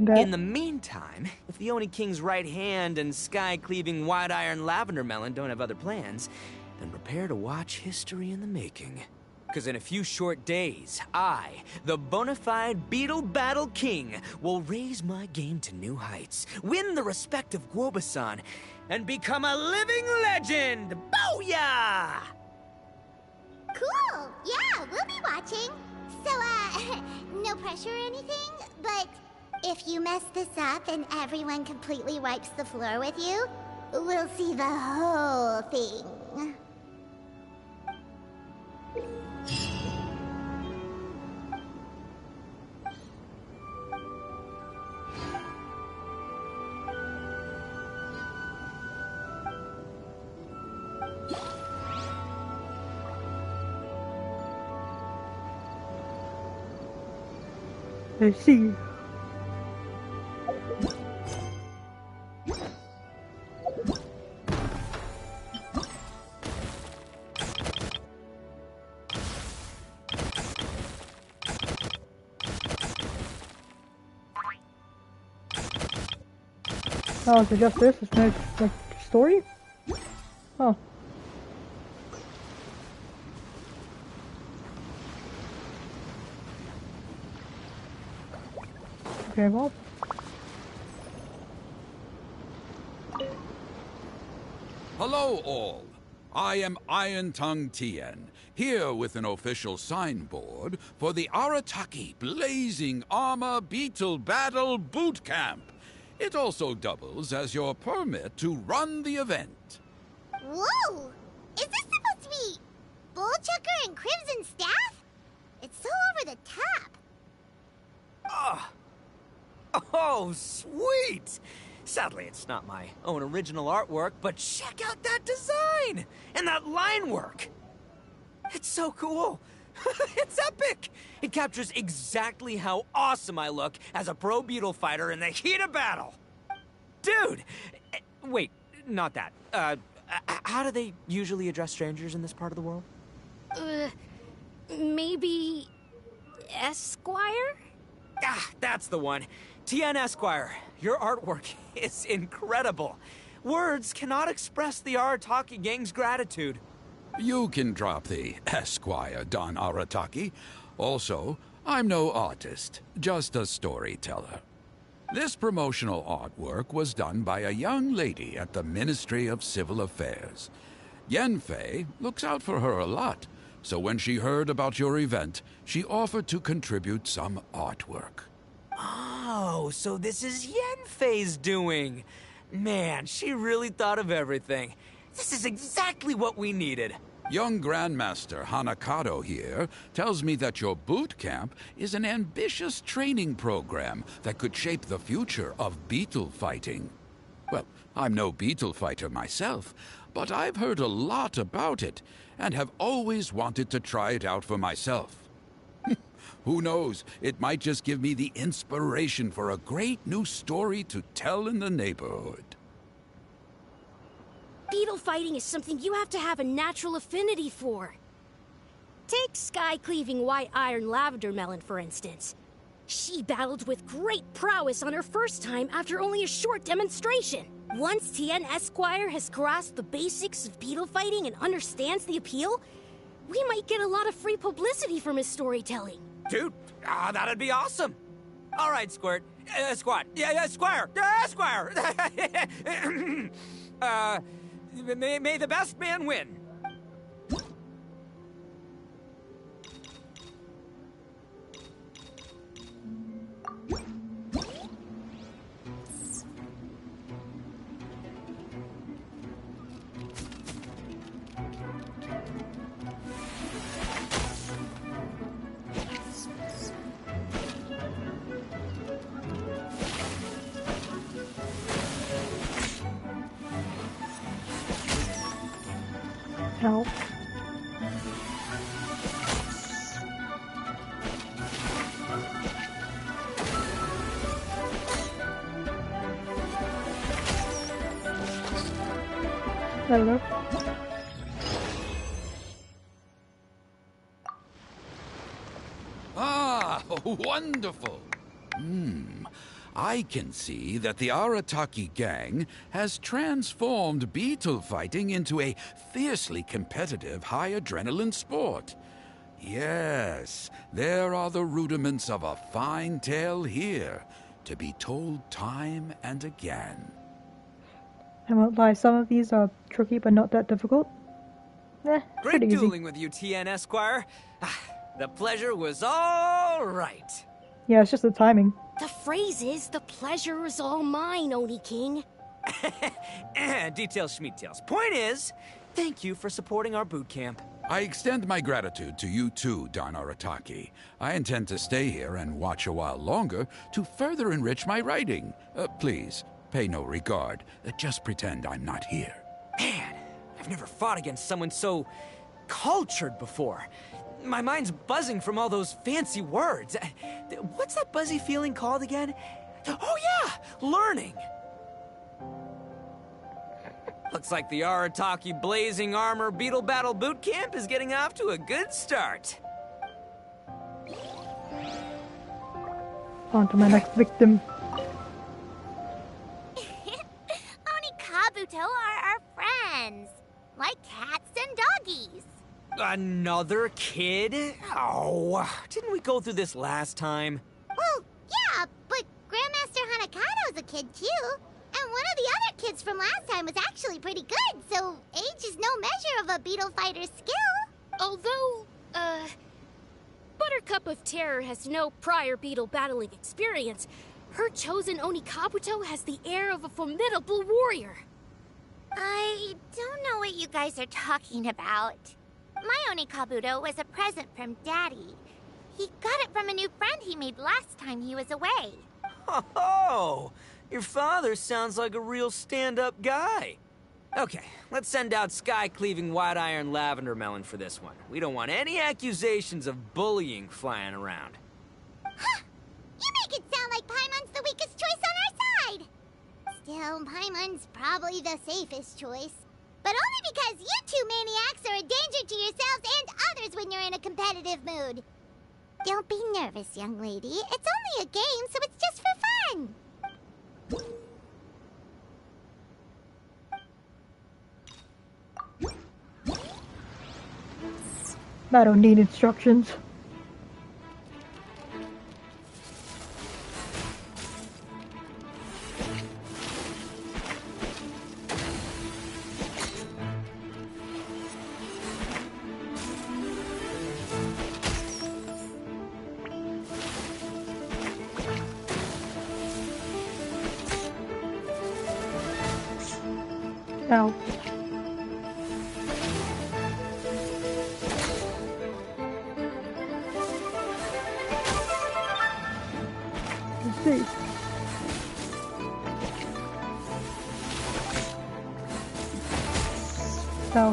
Speaker 1: Okay.
Speaker 8: In the meantime, if the Oni King's right hand and sky-cleaving white iron lavender melon don't have other plans, then prepare to watch history in the making. Because in a few short days, I, the bona fide Beetle Battle King, will raise my game to new heights, win the respect of Guoba-san, and become a living legend! Booyah!
Speaker 7: Cool. Yeah, we'll be watching. So, no pressure or anything, but if you mess this up and everyone completely wipes the floor with you, we'll see the whole thing.
Speaker 1: I see. Oh, is it just this? It's no, like, story? Oh. Okay, well.
Speaker 10: Hello, all. I am Iron Tongue Tien, here with an official signboard for the Arataki Blazing Armor Beetle Battle Boot Camp. It also doubles as your permit to run the event.
Speaker 7: Whoa! Is this supposed to be Bullchucker and Crimson Staff? It's so over the top.
Speaker 8: Oh, sweet! Sadly, it's not my own original artwork, but check out that design! And that line work! It's so cool! It's epic! It captures exactly how awesome I look as a pro beetle fighter in the heat of battle! Dude! Wait, not that. How do they usually address strangers in this part of the world?
Speaker 9: Maybe... Esquire?
Speaker 8: Ah, that's the one. Tien Esquire, your artwork is incredible. Words cannot express the Arataki gang's gratitude.
Speaker 10: You can drop the Esquire, Don Arataki. Also, I'm no artist, just a storyteller. This promotional artwork was done by a young lady at the Ministry of Civil Affairs. Yenfei looks out for her a lot, so when she heard about your event, she offered to contribute some artwork.
Speaker 8: Oh, so this is Yenfei's doing. Man, she really thought of everything. This is exactly what we needed.
Speaker 10: Young Grandmaster Hanakado here tells me that your boot camp is an ambitious training program that could shape the future of beetle fighting. Well, I'm no beetle fighter myself, but I've heard a lot about it and have always wanted to try it out for myself. Who knows, it might just give me the inspiration for a great new story to tell in the neighborhood.
Speaker 9: Beetle fighting is something you have to have a natural affinity for. Take sky-cleaving white iron lavender melon, for instance. She battled with great prowess on her first time after only a short demonstration. Once Tien Esquire has grasped the basics of beetle fighting and understands the appeal, we might get a lot of free publicity from his storytelling.
Speaker 8: Dude, that'd be awesome. All right, Squirt. Squad. Yeah, Squire. Squire. May the best man win.
Speaker 1: Help. Hello.
Speaker 10: Ah, wonderful. I can see that the Arataki gang has transformed beetle fighting into a fiercely competitive high-adrenaline sport. Yes, there are the rudiments of a fine tale here, to be told time and again.
Speaker 1: I won't lie, some of these are tricky but not that difficult.
Speaker 8: Great
Speaker 1: pretty easy.
Speaker 8: dueling with you, Tien Esquire. The pleasure was all right.
Speaker 1: Yeah, it's just the timing.
Speaker 9: The phrase is, the pleasure is all mine, Oni King.
Speaker 8: Details, schmeetails. Point is, thank you for supporting our boot camp.
Speaker 10: I extend my gratitude to you too, Don Arataki. I intend to stay here and watch a while longer to further enrich my writing. Please, pay no regard. Just pretend I'm not here.
Speaker 8: Man, I've never fought against someone so cultured before. My mind's buzzing from all those fancy words. What's that buzzy feeling called again? Oh yeah, learning. Looks like the Arataki Blazing Armor Beetle Battle Boot Camp is getting off to a good start.
Speaker 1: On to my next victim.
Speaker 7: Oni Kabuto are our friends. Like cats and doggies.
Speaker 8: Another kid? Oh, didn't we go through this last time?
Speaker 7: Well, yeah, but Grandmaster Hanakado's a kid too. And one of the other kids from last time was actually pretty good, so age is no measure of a beetle fighter's skill.
Speaker 9: Although, Buttercup of Terror has no prior beetle battling experience, her chosen Oni Kabuto has the air of a formidable warrior.
Speaker 7: I don't know what you guys are talking about. My Oni Kabuto was a present from Daddy. He got it from a new friend he made last time he was away.
Speaker 8: Oh, your father sounds like a real stand-up guy. Okay, let's send out Sky-Cleaving White Iron Lavender Melon for this one. We don't want any accusations of bullying flying around.
Speaker 7: Huh! You make it sound like Paimon's the weakest choice on our side! Still, Paimon's probably the safest choice. But only because you two maniacs are a danger to yourselves and others when you're in a competitive mood. Don't be nervous, young lady. It's only a game, so it's just for fun.
Speaker 1: I don't need instructions. Ow. Let's see. Ow.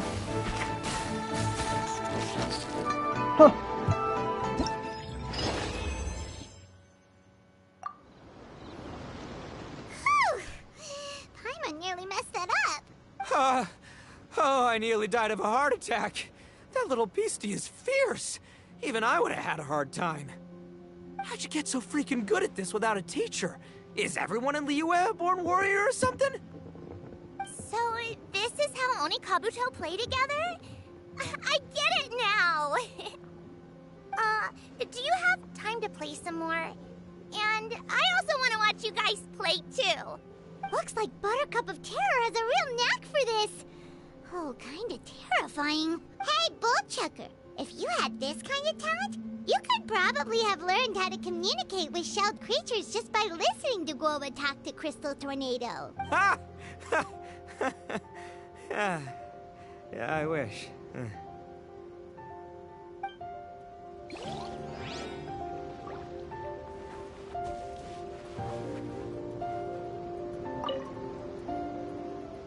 Speaker 1: Huh.
Speaker 7: Paimon nearly messed that up.
Speaker 8: Oh, I nearly died of a heart attack. That little beastie is fierce. Even I would have had a hard time. How'd you get so freaking good at this without a teacher? Is everyone in Liyue a born warrior or something?
Speaker 7: So, this is how Onikabuto play together? I get it now! Do you have time to play some more? And I also want to watch you guys play too. Looks like Buttercup of Terror has a real knack for this. Oh, kinda terrifying. Hey, Bullchucker, if you had this kind of talent, you could probably have learned how to communicate with shelled creatures just by listening to Guoba talk to Crystal Tornado.
Speaker 8: Ha! Yeah, I wish.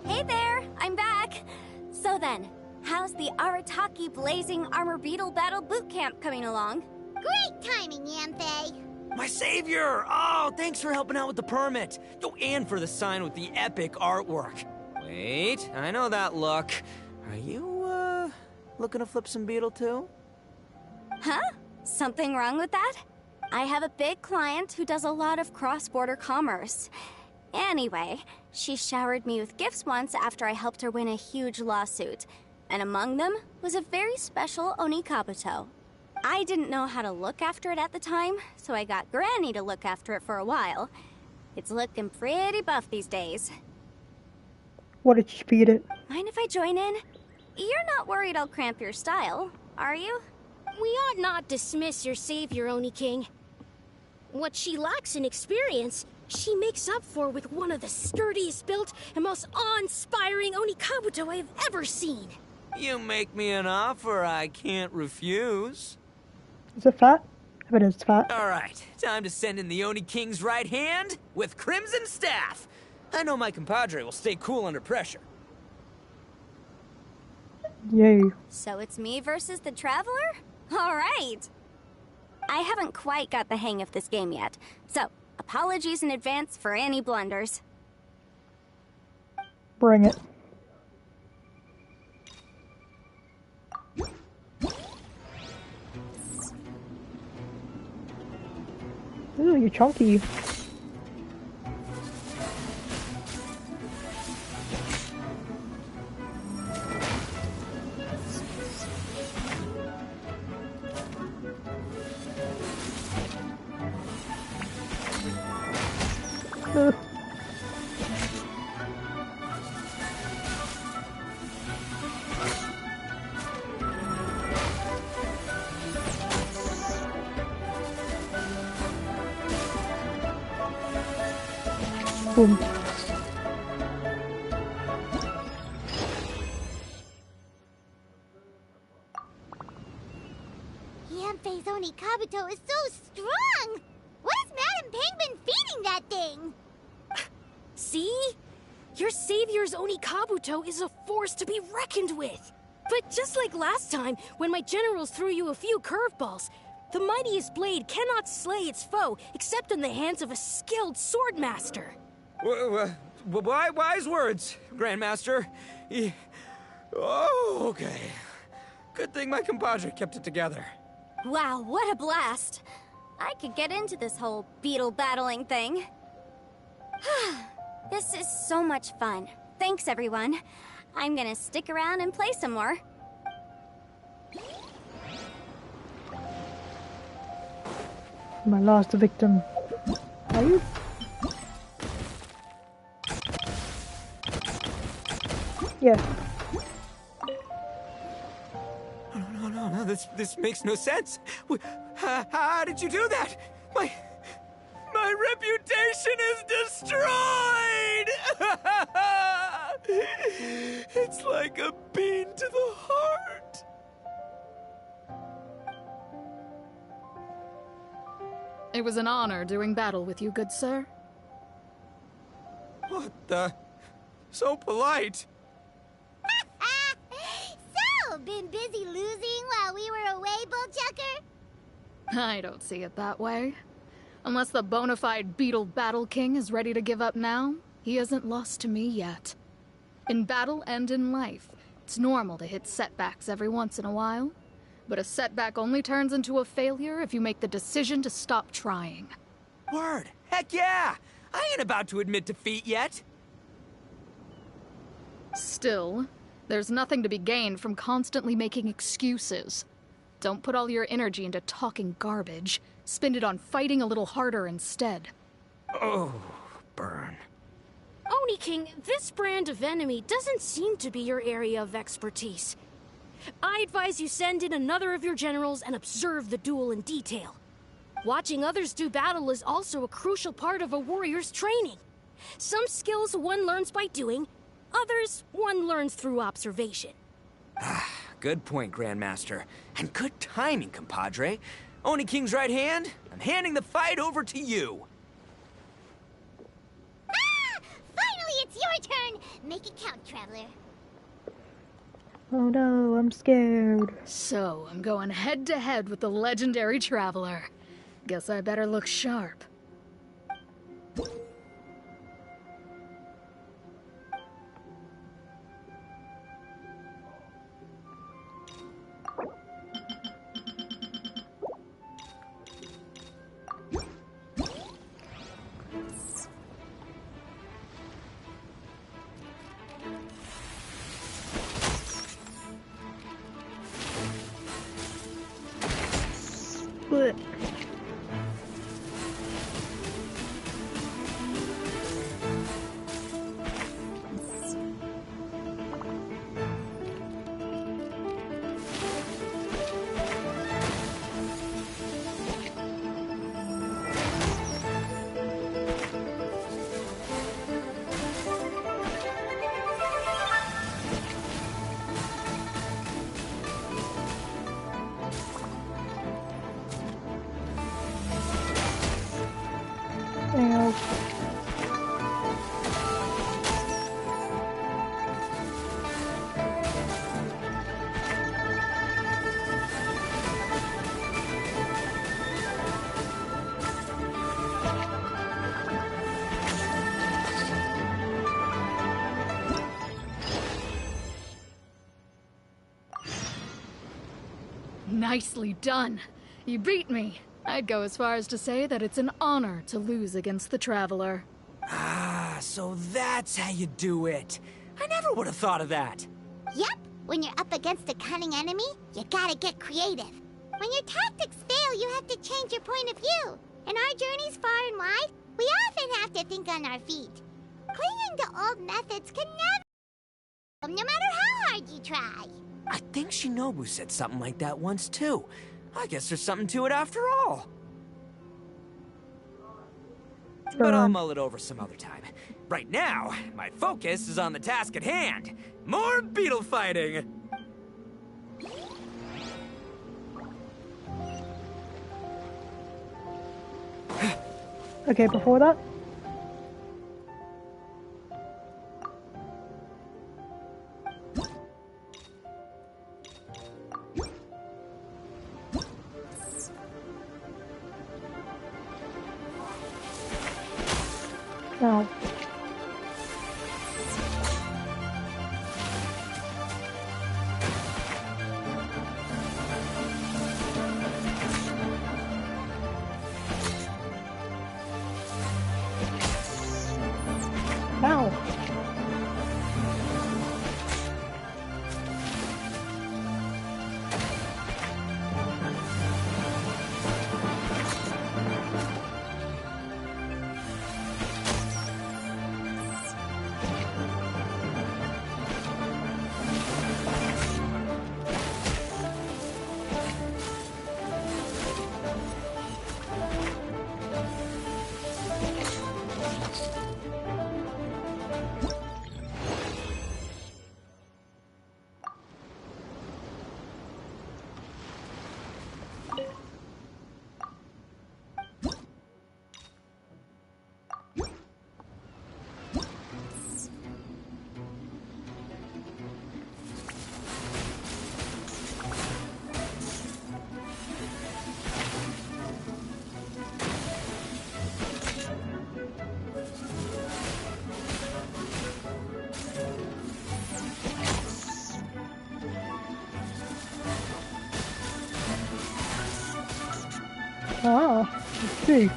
Speaker 6: Hey there, I'm back. So then, how's the Arataki Blazing Armor Beetle Battle Boot Camp coming along?
Speaker 7: Great timing, Yamfei.
Speaker 8: My savior! Oh, thanks for helping out with the permit. Oh, and for the sign with the epic artwork. Wait, I know that look. Are you, looking to flip some Beetle too?
Speaker 6: Huh? Something wrong with that? I have a big client who does a lot of cross-border commerce. Anyway, she showered me with gifts once after I helped her win a huge lawsuit. And among them was a very special Onikabuto. I didn't know how to look after it at the time, so I got Granny to look after it for a while. It's looking pretty buff these days.
Speaker 1: What did you feed it?
Speaker 6: Mind if I join in? You're not worried I'll cramp your style, are you?
Speaker 9: We ought not dismiss your savior, Oni King. What she lacks in experience, she makes up for with one of the sturdiest built and most awe-inspiring Onikabuto I have ever seen.
Speaker 8: You make me an offer I can't refuse.
Speaker 1: Is it fat? I bet it's fat.
Speaker 8: All right, time to send in the Oni King's right hand with Crimson Staff. I know my compadre will stay cool under pressure.
Speaker 1: Yay.
Speaker 6: So it's me versus the Traveler? All right. I haven't quite got the hang of this game yet, so apologies in advance for any blunders.
Speaker 1: Bring it. Ooh, you're chunky. Boom.
Speaker 7: Yanfei's Onikabuto is so strong! What is Madame Penguin feeding that thing?
Speaker 9: See? Your savior's Onikabuto is a force to be reckoned with. But just like last time, when my generals threw you a few curveballs, the mightiest blade cannot slay its foe except in the hands of a skilled swordmaster.
Speaker 8: Wise words, Grandmaster. Oh, okay. Good thing my compadre kept it together.
Speaker 6: Wow, what a blast! I could get into this whole beetle battling thing. This is so much fun. Thanks, everyone. I'm gonna stick around and play some more.
Speaker 1: My last victim. Are you? Yeah.
Speaker 8: No, this makes no sense. How did you do that? My reputation is destroyed! It's like a bean to the heart.
Speaker 11: It was an honor doing battle with you, good sir.
Speaker 8: What the? So polite.
Speaker 7: So, been busy losing while we were away, Bullchucker?
Speaker 11: I don't see it that way. Unless the bona fide Beetle Battle King is ready to give up now, he hasn't lost to me yet. In battle and in life, it's normal to hit setbacks every once in a while. But a setback only turns into a failure if you make the decision to stop trying.
Speaker 8: Word! Heck yeah! I ain't about to admit defeat yet.
Speaker 11: Still, there's nothing to be gained from constantly making excuses. Don't put all your energy into talking garbage. Spend it on fighting a little harder instead.
Speaker 8: Oh, burn.
Speaker 9: Oni King, this brand of enemy doesn't seem to be your area of expertise. I advise you send in another of your generals and observe the duel in detail. Watching others do battle is also a crucial part of a warrior's training. Some skills one learns by doing, others one learns through observation.
Speaker 8: Good point, Grandmaster. And good timing, compadre. Oni King's right hand, I'm handing the fight over to you.
Speaker 7: Ah! Finally, it's your turn! Make it count, Traveler.
Speaker 1: Oh no, I'm scared.
Speaker 11: So, I'm going head-to-head with the legendary Traveler. Guess I better look sharp.
Speaker 1: But
Speaker 11: Nicely done. You beat me. I'd go as far as to say that it's an honor to lose against the Traveler.
Speaker 8: Ah, so that's how you do it. I never would have thought of that.
Speaker 7: Yep, when you're up against a cunning enemy, you gotta get creative. When your tactics fail, you have to change your point of view. In our journeys far and wide, we often have to think on our feet. Clinging to old methods can never, no matter how hard you try.
Speaker 8: I think Shinobu said something like that once, too. I guess there's something to it after all. But I'll mull it over some other time. Right now, my focus is on the task at hand. More beetle fighting!
Speaker 1: okay, before that. Ow. Ow. Ah, let's see.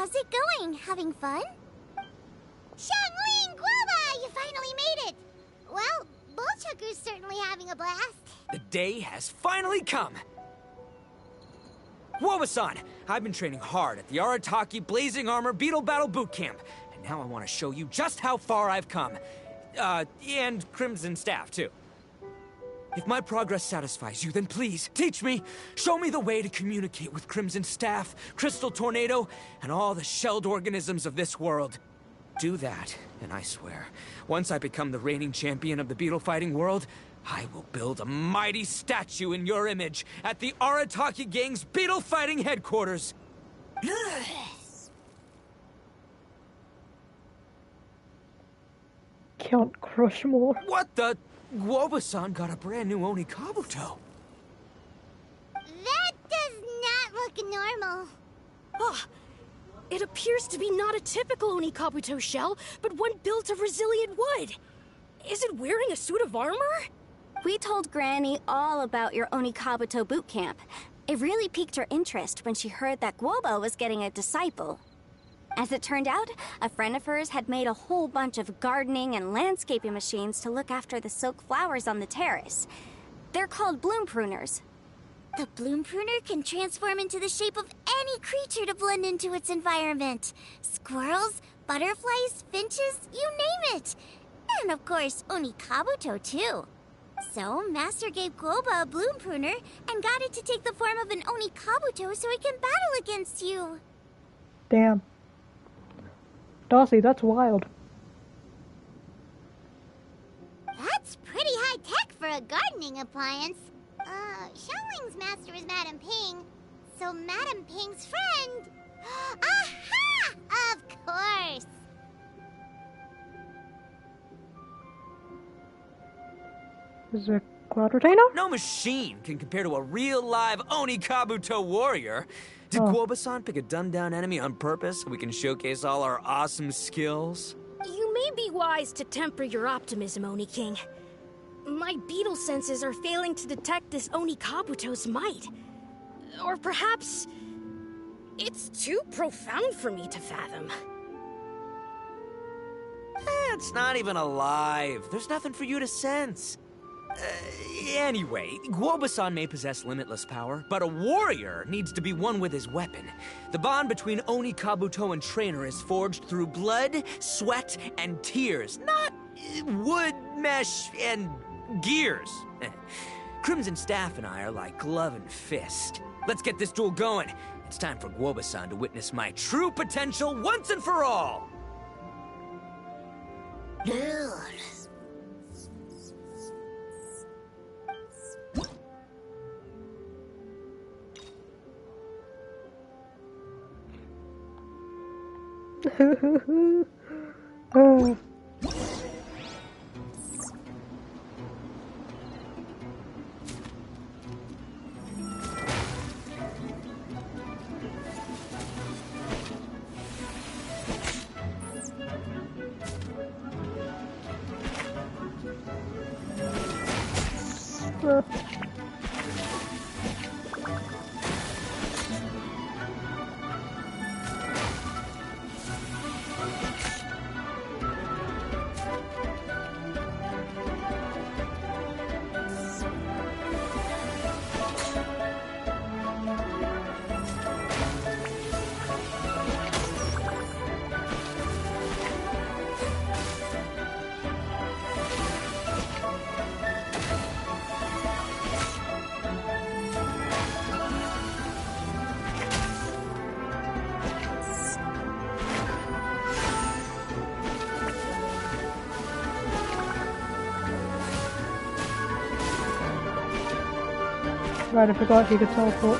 Speaker 7: how's it going? Having fun? Xiangling Guava! You finally made it! Well, Bullchucker's certainly having a blast.
Speaker 8: The day has finally come! Woba-san, I've been training hard at the Arataki Blazing Armor Beetle Battle Boot Camp, and now I want to show you just how far I've come. And Crimson Staff, too. If my progress satisfies you, then please, teach me. Show me the way to communicate with Crimson Staff, Crystal Tornado, and all the shelled organisms of this world. Do that, and I swear, once I become the reigning champion of the beetle fighting world, I will build a mighty statue in your image at the Arataki Gang's beetle fighting headquarters.
Speaker 1: Can't crush more.
Speaker 8: What the? Woba-san got a brand new Oni Kabuto.
Speaker 7: That does not look normal.
Speaker 9: Oh, it appears to be not a typical Oni Kabuto shell, but one built of resilient wood. Is it wearing a suit of armor?
Speaker 6: We told Granny all about your Oni Kabuto boot camp. It really piqued her interest when she heard that Guoba was getting a disciple. As it turned out, a friend of hers had made a whole bunch of gardening and landscaping machines to look after the silk flowers on the terrace. They're called bloom pruners.
Speaker 7: The bloom pruner can transform into the shape of any creature to blend into its environment. Squirrels, butterflies, finches, you name it. And of course, Oni Kabuto too. So, Master gave Guoba a bloom pruner and got it to take the form of an Oni Kabuto so it can battle against you.
Speaker 1: Damn. Darcy, that's wild.
Speaker 7: That's pretty high-tech for a gardening appliance. Xiangling's master is Madame Ping, so Madame Ping's friend... Aha! Of course!
Speaker 1: Is it a cloud retainer?
Speaker 8: No machine can compare to a real live Oni Kabuto warrior. Did Guoba-san pick a dumbed-down enemy on purpose so we can showcase all our awesome skills?
Speaker 9: You may be wise to temper your optimism, Oni King. My beetle senses are failing to detect this Oni Kabuto's might. Or perhaps... it's too profound for me to fathom.
Speaker 8: It's not even alive. There's nothing for you to sense. Anyway, Guoba-san may possess limitless power, but a warrior needs to be one with his weapon. The bond between Oni Kabuto and trainer is forged through blood, sweat, and tears, not wood, mesh, and gears. Crimson Staff and I are like glove and fist. Let's get this duel going. It's time for Guoba-san to witness my true potential once and for all.
Speaker 1: Oh. Right, I forgot he could teleport.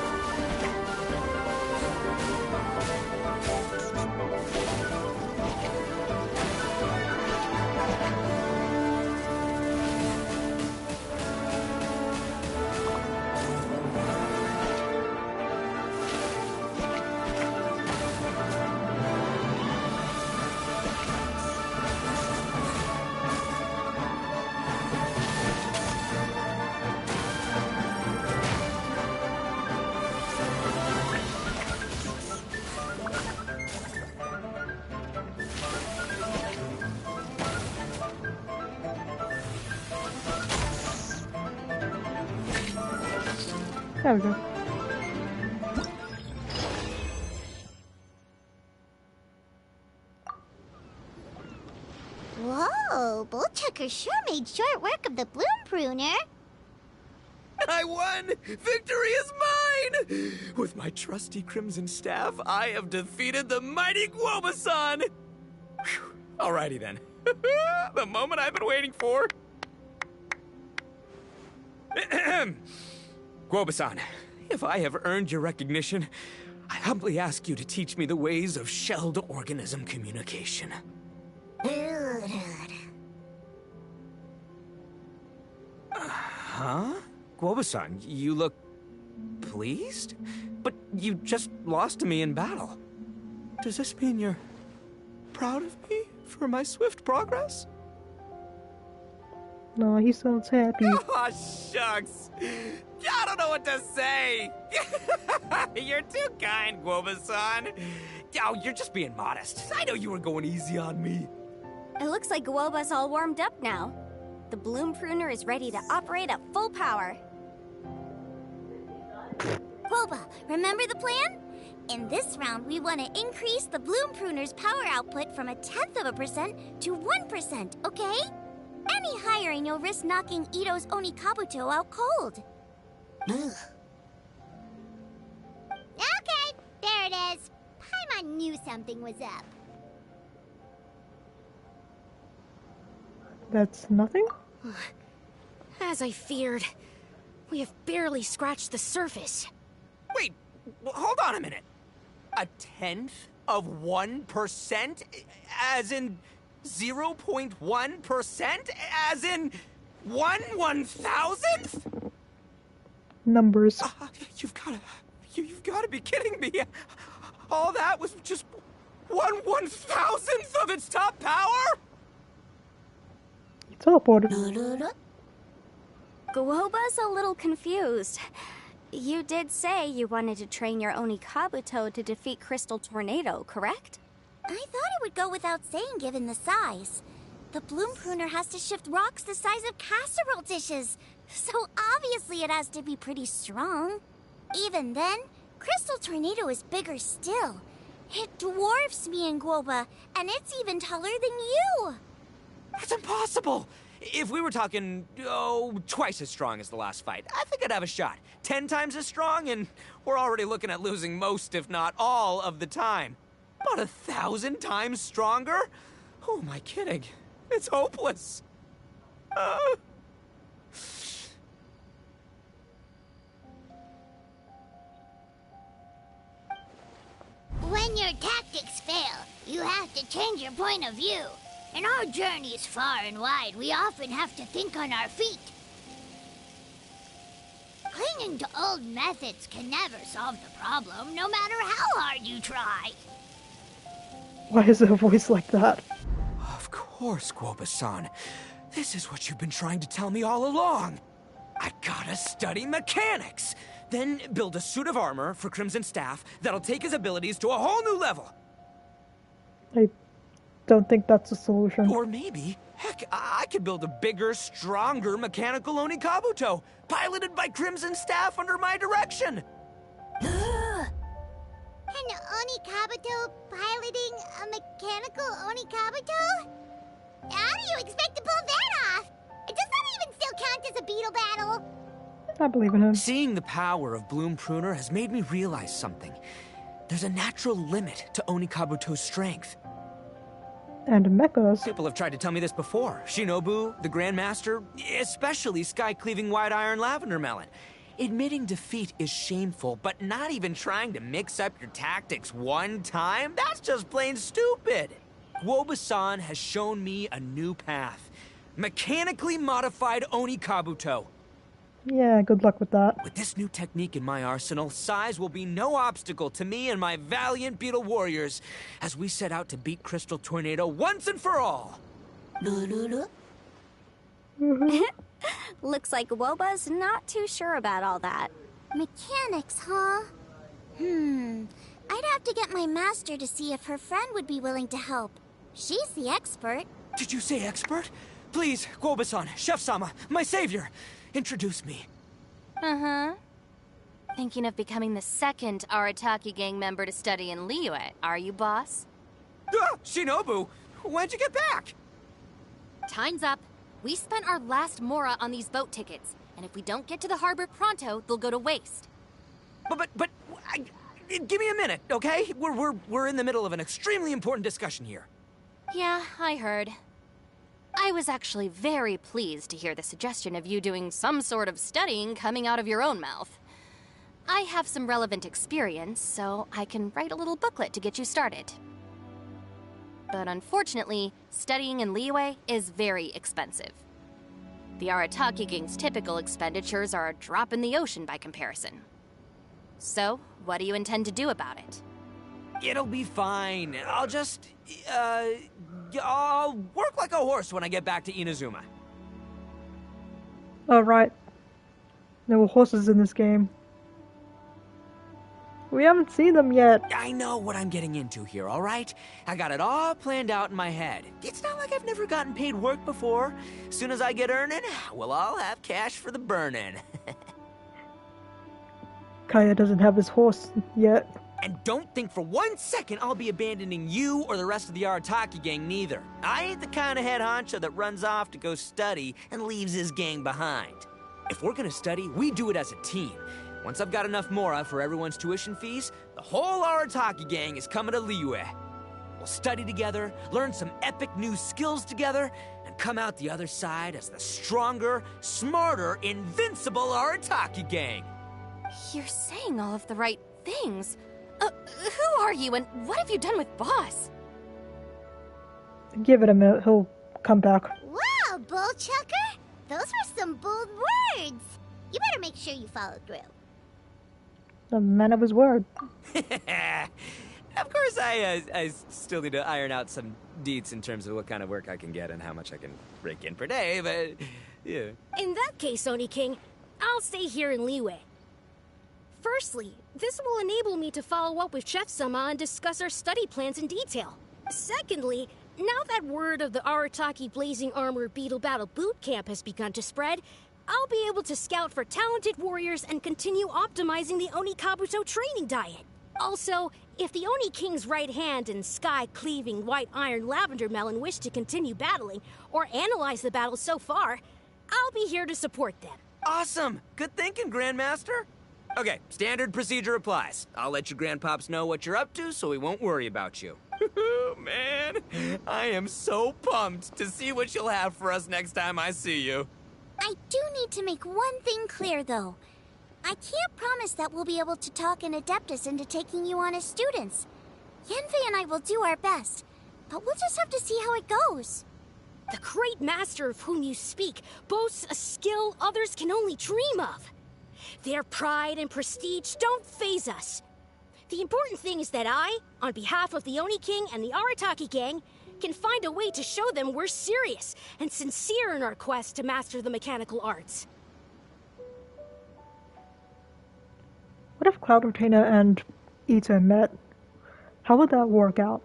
Speaker 1: There we go.
Speaker 7: Whoa, Bullchucker sure made short work of the Bloom Pruner.
Speaker 8: I won! Victory is mine! With my trusty Crimson Staff, I have defeated the mighty Guoba-san! Whew. Alrighty then. The moment I've been waiting for. Guoba-san, if I have earned your recognition, I humbly ask you to teach me the ways of shelled organism communication. Huh? Guoba-san, you look pleased? But you just lost to me in battle. Does this mean you're proud of me for my swift progress?
Speaker 1: No, he sounds happy.
Speaker 8: Aw, shucks. I don't know what to say. You're too kind, Guoba-san. Oh, you're just being modest. I know you were going easy on me.
Speaker 6: It looks like Guoba's all warmed up now. The Bloom Pruner is ready to operate at full power.
Speaker 7: Guoba, remember the plan? In this round, we want to increase the Bloom Pruner's power output from 0.1% to 1%, okay? Any higher and you'll risk knocking Itto's Onikabuto out cold. Okay, there it is. Paimon knew something was up.
Speaker 1: That's nothing?
Speaker 9: As I feared, we have barely scratched the surface.
Speaker 8: Wait, hold on a minute. 0.1%? As in 0.1%? As in 1/1000th?
Speaker 1: Numbers.
Speaker 8: You've gotta be kidding me. All that was just 1/1000th of its top power?
Speaker 1: Teleported.
Speaker 6: Guoba's a little confused. You did say you wanted to train your Onikabuto to defeat Crystal Tornado, correct?
Speaker 7: I thought it would go without saying given the size. The Bloom Pruner has to shift rocks the size of casserole dishes, so obviously it has to be pretty strong. Even then, Crystal Tornado is bigger still. It dwarfs me and Guoba, and it's even taller than you.
Speaker 8: That's impossible! If we were talking, twice as strong as the last fight, I think I'd have a shot. 10 times as strong, and we're already looking at losing most, if not all, of the time. About 1,000 times stronger? Who am I kidding? It's hopeless.
Speaker 7: When your tactics fail, you have to change your point of view. In our journeys far and wide, we often have to think on our feet. Clinging to old methods can never solve the problem, no matter how hard you try.
Speaker 1: Why is her voice like that?
Speaker 8: Of course, Guoba-san. This is what you've been trying to tell me all along. I gotta study mechanics, then build a suit of armor for Crimson Staff that'll take his abilities to a whole new level.
Speaker 1: I don't think that's a solution.
Speaker 8: Or maybe, heck, I could build a bigger, stronger mechanical Onikabuto, piloted by Crimson Staff under my direction.
Speaker 7: An Onikabuto piloting a mechanical Onikabuto? How do you expect to pull that off? Does that even still count as a Beetle battle?
Speaker 1: I believe in him.
Speaker 8: Seeing the power of Bloom Pruner has made me realize something. There's a natural limit to Onikabuto's strength.
Speaker 1: And mechas.
Speaker 8: People have tried to tell me this before. Shinobu, the Grandmaster, especially Sky-Cleaving White Iron Lavender Melon. Admitting defeat is shameful, but not even trying to mix up your tactics one time? That's just plain stupid. Guoba-san has shown me a new path. Mechanically modified Onikabuto.
Speaker 1: Yeah, good luck with that.
Speaker 8: With this new technique in my arsenal, size will be no obstacle to me and my valiant Beetle warriors as we set out to beat Crystal Tornado once and for all.
Speaker 6: Looks like Guoba's not too sure about all that.
Speaker 7: Mechanics, huh? I'd have to get my master to see if her friend would be willing to help. She's the expert.
Speaker 8: Did you say expert? Please, Guoba-san, Chef-sama, my savior, introduce me.
Speaker 3: Thinking of becoming the second Arataki gang member to study in Liyue, are you, boss?
Speaker 8: Shinobu, when'd you get back?
Speaker 3: Time's up. We spent our last mora on these boat tickets, and if we don't get to the harbor pronto, they'll go to waste.
Speaker 8: Give me a minute, okay? We're in the middle of an extremely important discussion here.
Speaker 3: Yeah, I heard. I was actually very pleased to hear the suggestion of you doing some sort of studying coming out of your own mouth. I have some relevant experience, so I can write a little booklet to get you started. But unfortunately, studying in Liyue is very expensive. The Arataki gang's typical expenditures are a drop in the ocean by comparison. So, what do you intend to do about it?
Speaker 8: It'll be fine. I'll just, I'll work like a horse when I get back to Inazuma.
Speaker 1: Oh, right. There were horses in this game. We haven't seen them yet.
Speaker 8: I know what I'm getting into here, all right? I got it all planned out in my head. It's not like I've never gotten paid work before. As soon as I get earning, we'll all have cash for the burning.
Speaker 1: Kaya doesn't have his horse yet.
Speaker 8: And don't think for 1 second I'll be abandoning you or the rest of the Arataki gang neither. I ain't the kind of head honcho that runs off to go study and leaves his gang behind. If we're gonna study, we do it as a team. Once I've got enough mora for everyone's tuition fees, the whole Arataki gang is coming to Liyue. We'll study together, learn some epic new skills together, and come out the other side as the stronger, smarter, invincible Arataki gang.
Speaker 3: You're saying all of the right things. Who are you and what have you done with Boss?
Speaker 1: Give it a minute, he'll come back.
Speaker 7: Wow, Bullchucker! Those were some bold words! You better make sure you follow through.
Speaker 1: The man of his word.
Speaker 8: Of course, I still need to iron out some deets in terms of what kind of work I can get and how much I can rake in per day, but yeah.
Speaker 9: In that case, Oni King, I'll stay here in Liyue. Firstly, this will enable me to follow up with Chef-sama and discuss our study plans in detail. Secondly, now that word of the Arataki Blazing Armor Beetle Battle Boot Camp has begun to spread, I'll be able to scout for talented warriors and continue optimizing the Oni Kabuto training diet. Also, if the Oni King's right hand and sky-cleaving white iron lavender melon wish to continue battling or analyze the battle so far, I'll be here to support them.
Speaker 8: Awesome! Good thinking, Grandmaster! Okay, standard procedure applies. I'll let you grandpops know what you're up to so we won't worry about you. Man, I am so pumped to see what you'll have for us next time I see you.
Speaker 7: I do need to make one thing clear, though. I can't promise that we'll be able to talk an Adeptus into taking you on as students. Yanfei and I will do our best, but we'll just have to see how it goes.
Speaker 9: The great master of whom you speak boasts a skill others can only dream of. Their pride and prestige don't faze us. The important thing is that I, on behalf of the Oni King and the Arataki gang, can find a way to show them we're serious and sincere in our quest to master the mechanical arts.
Speaker 1: What if Cloud Retainer and Itto met? How would that work out?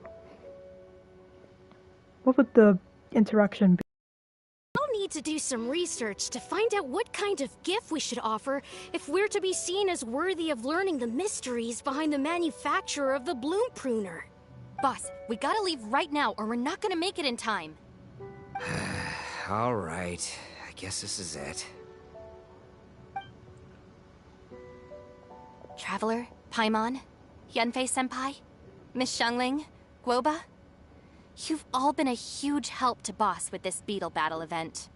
Speaker 1: What would the interaction be?
Speaker 9: I'll need to do some research to find out what kind of gift we should offer if we're to be seen as worthy of learning the mysteries behind the manufacture of the bloom pruner.
Speaker 3: Boss, we gotta leave right now or we're not gonna make it in time.
Speaker 8: All right, I guess this is it.
Speaker 3: Traveler, Paimon, Yanfei-senpai, Miss Xiangling, Guoba. You've all been a huge help to Boss with this Beetle Battle event.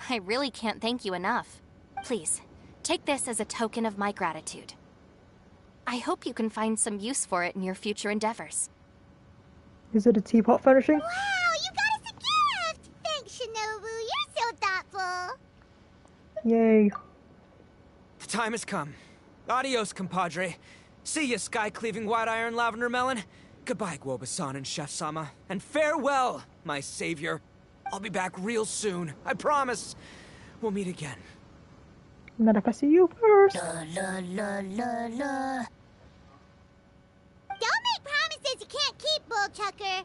Speaker 3: I really can't thank you enough. Please, take this as a token of my gratitude. I hope you can find some use for it in your future endeavors.
Speaker 1: Is it a teapot furnishing?
Speaker 7: Wow, you got us a gift! Thanks, Shinobu. You're so thoughtful.
Speaker 1: Yay.
Speaker 8: The time has come. Adios, compadre. See ya, sky-cleaving white iron lavender melon. Goodbye, Guoba-san and Chef-sama. And farewell, my savior. I'll be back real soon. I promise. We'll meet again.
Speaker 1: Not if I see you first.
Speaker 7: Don't make promises you can't keep, Bullchucker.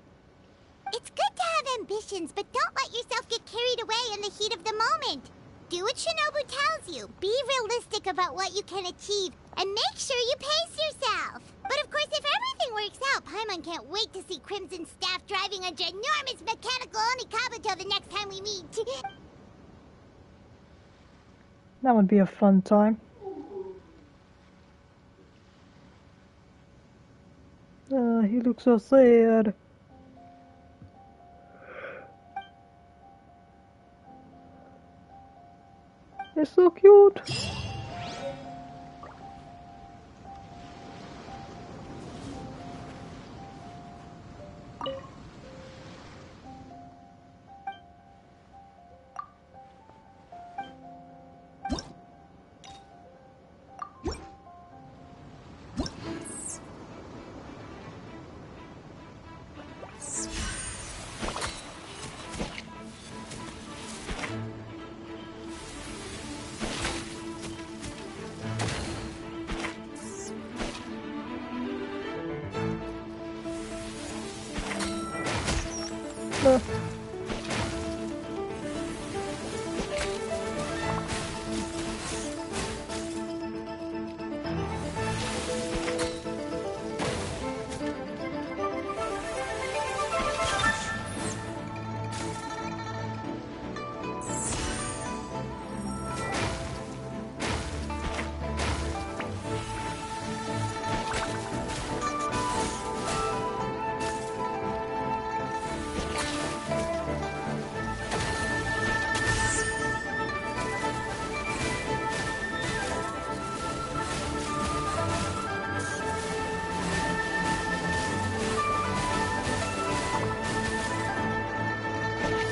Speaker 7: It's good to have ambitions, but don't let yourself get carried away in the heat of the moment. Do what Shinobu tells you. Be realistic about what you can achieve, And make sure you pace yourself. But of course, if everything works out, Paimon can't wait to see Crimson staff driving a ginormous mechanical Onikabuto the next time we meet.
Speaker 1: That would be a fun time. He looks so sad. It's so cute.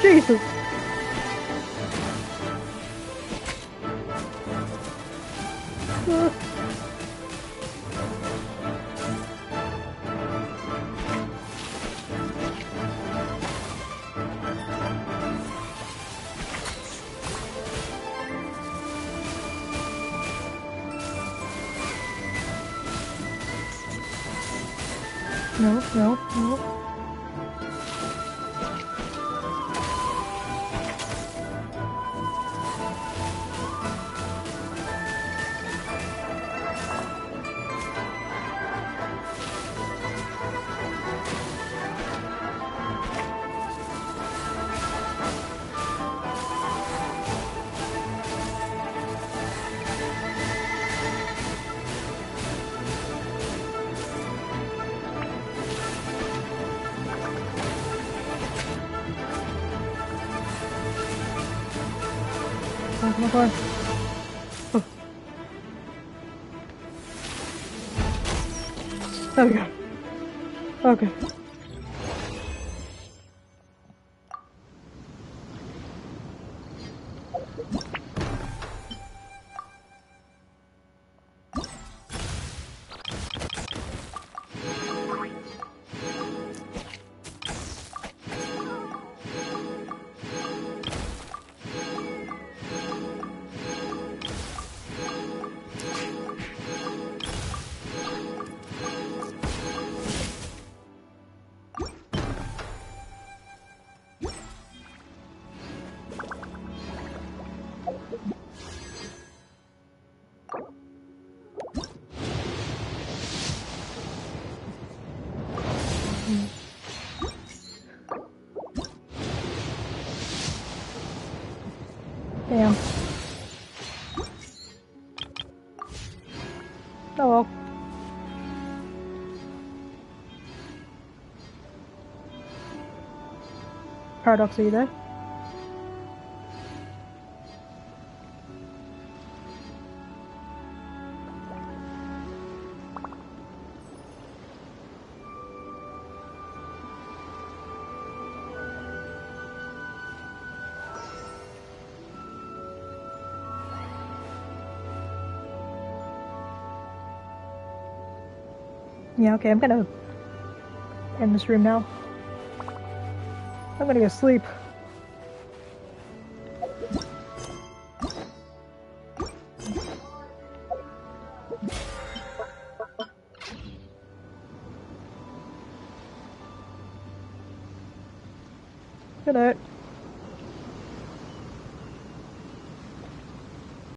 Speaker 1: Jesus. No, no, no. Oh my god. Oh. There we go. Okay. Damn. Oh well. Paradox, are you there? Yeah, okay, I'm gonna end this room now. I'm gonna go sleep. Good night.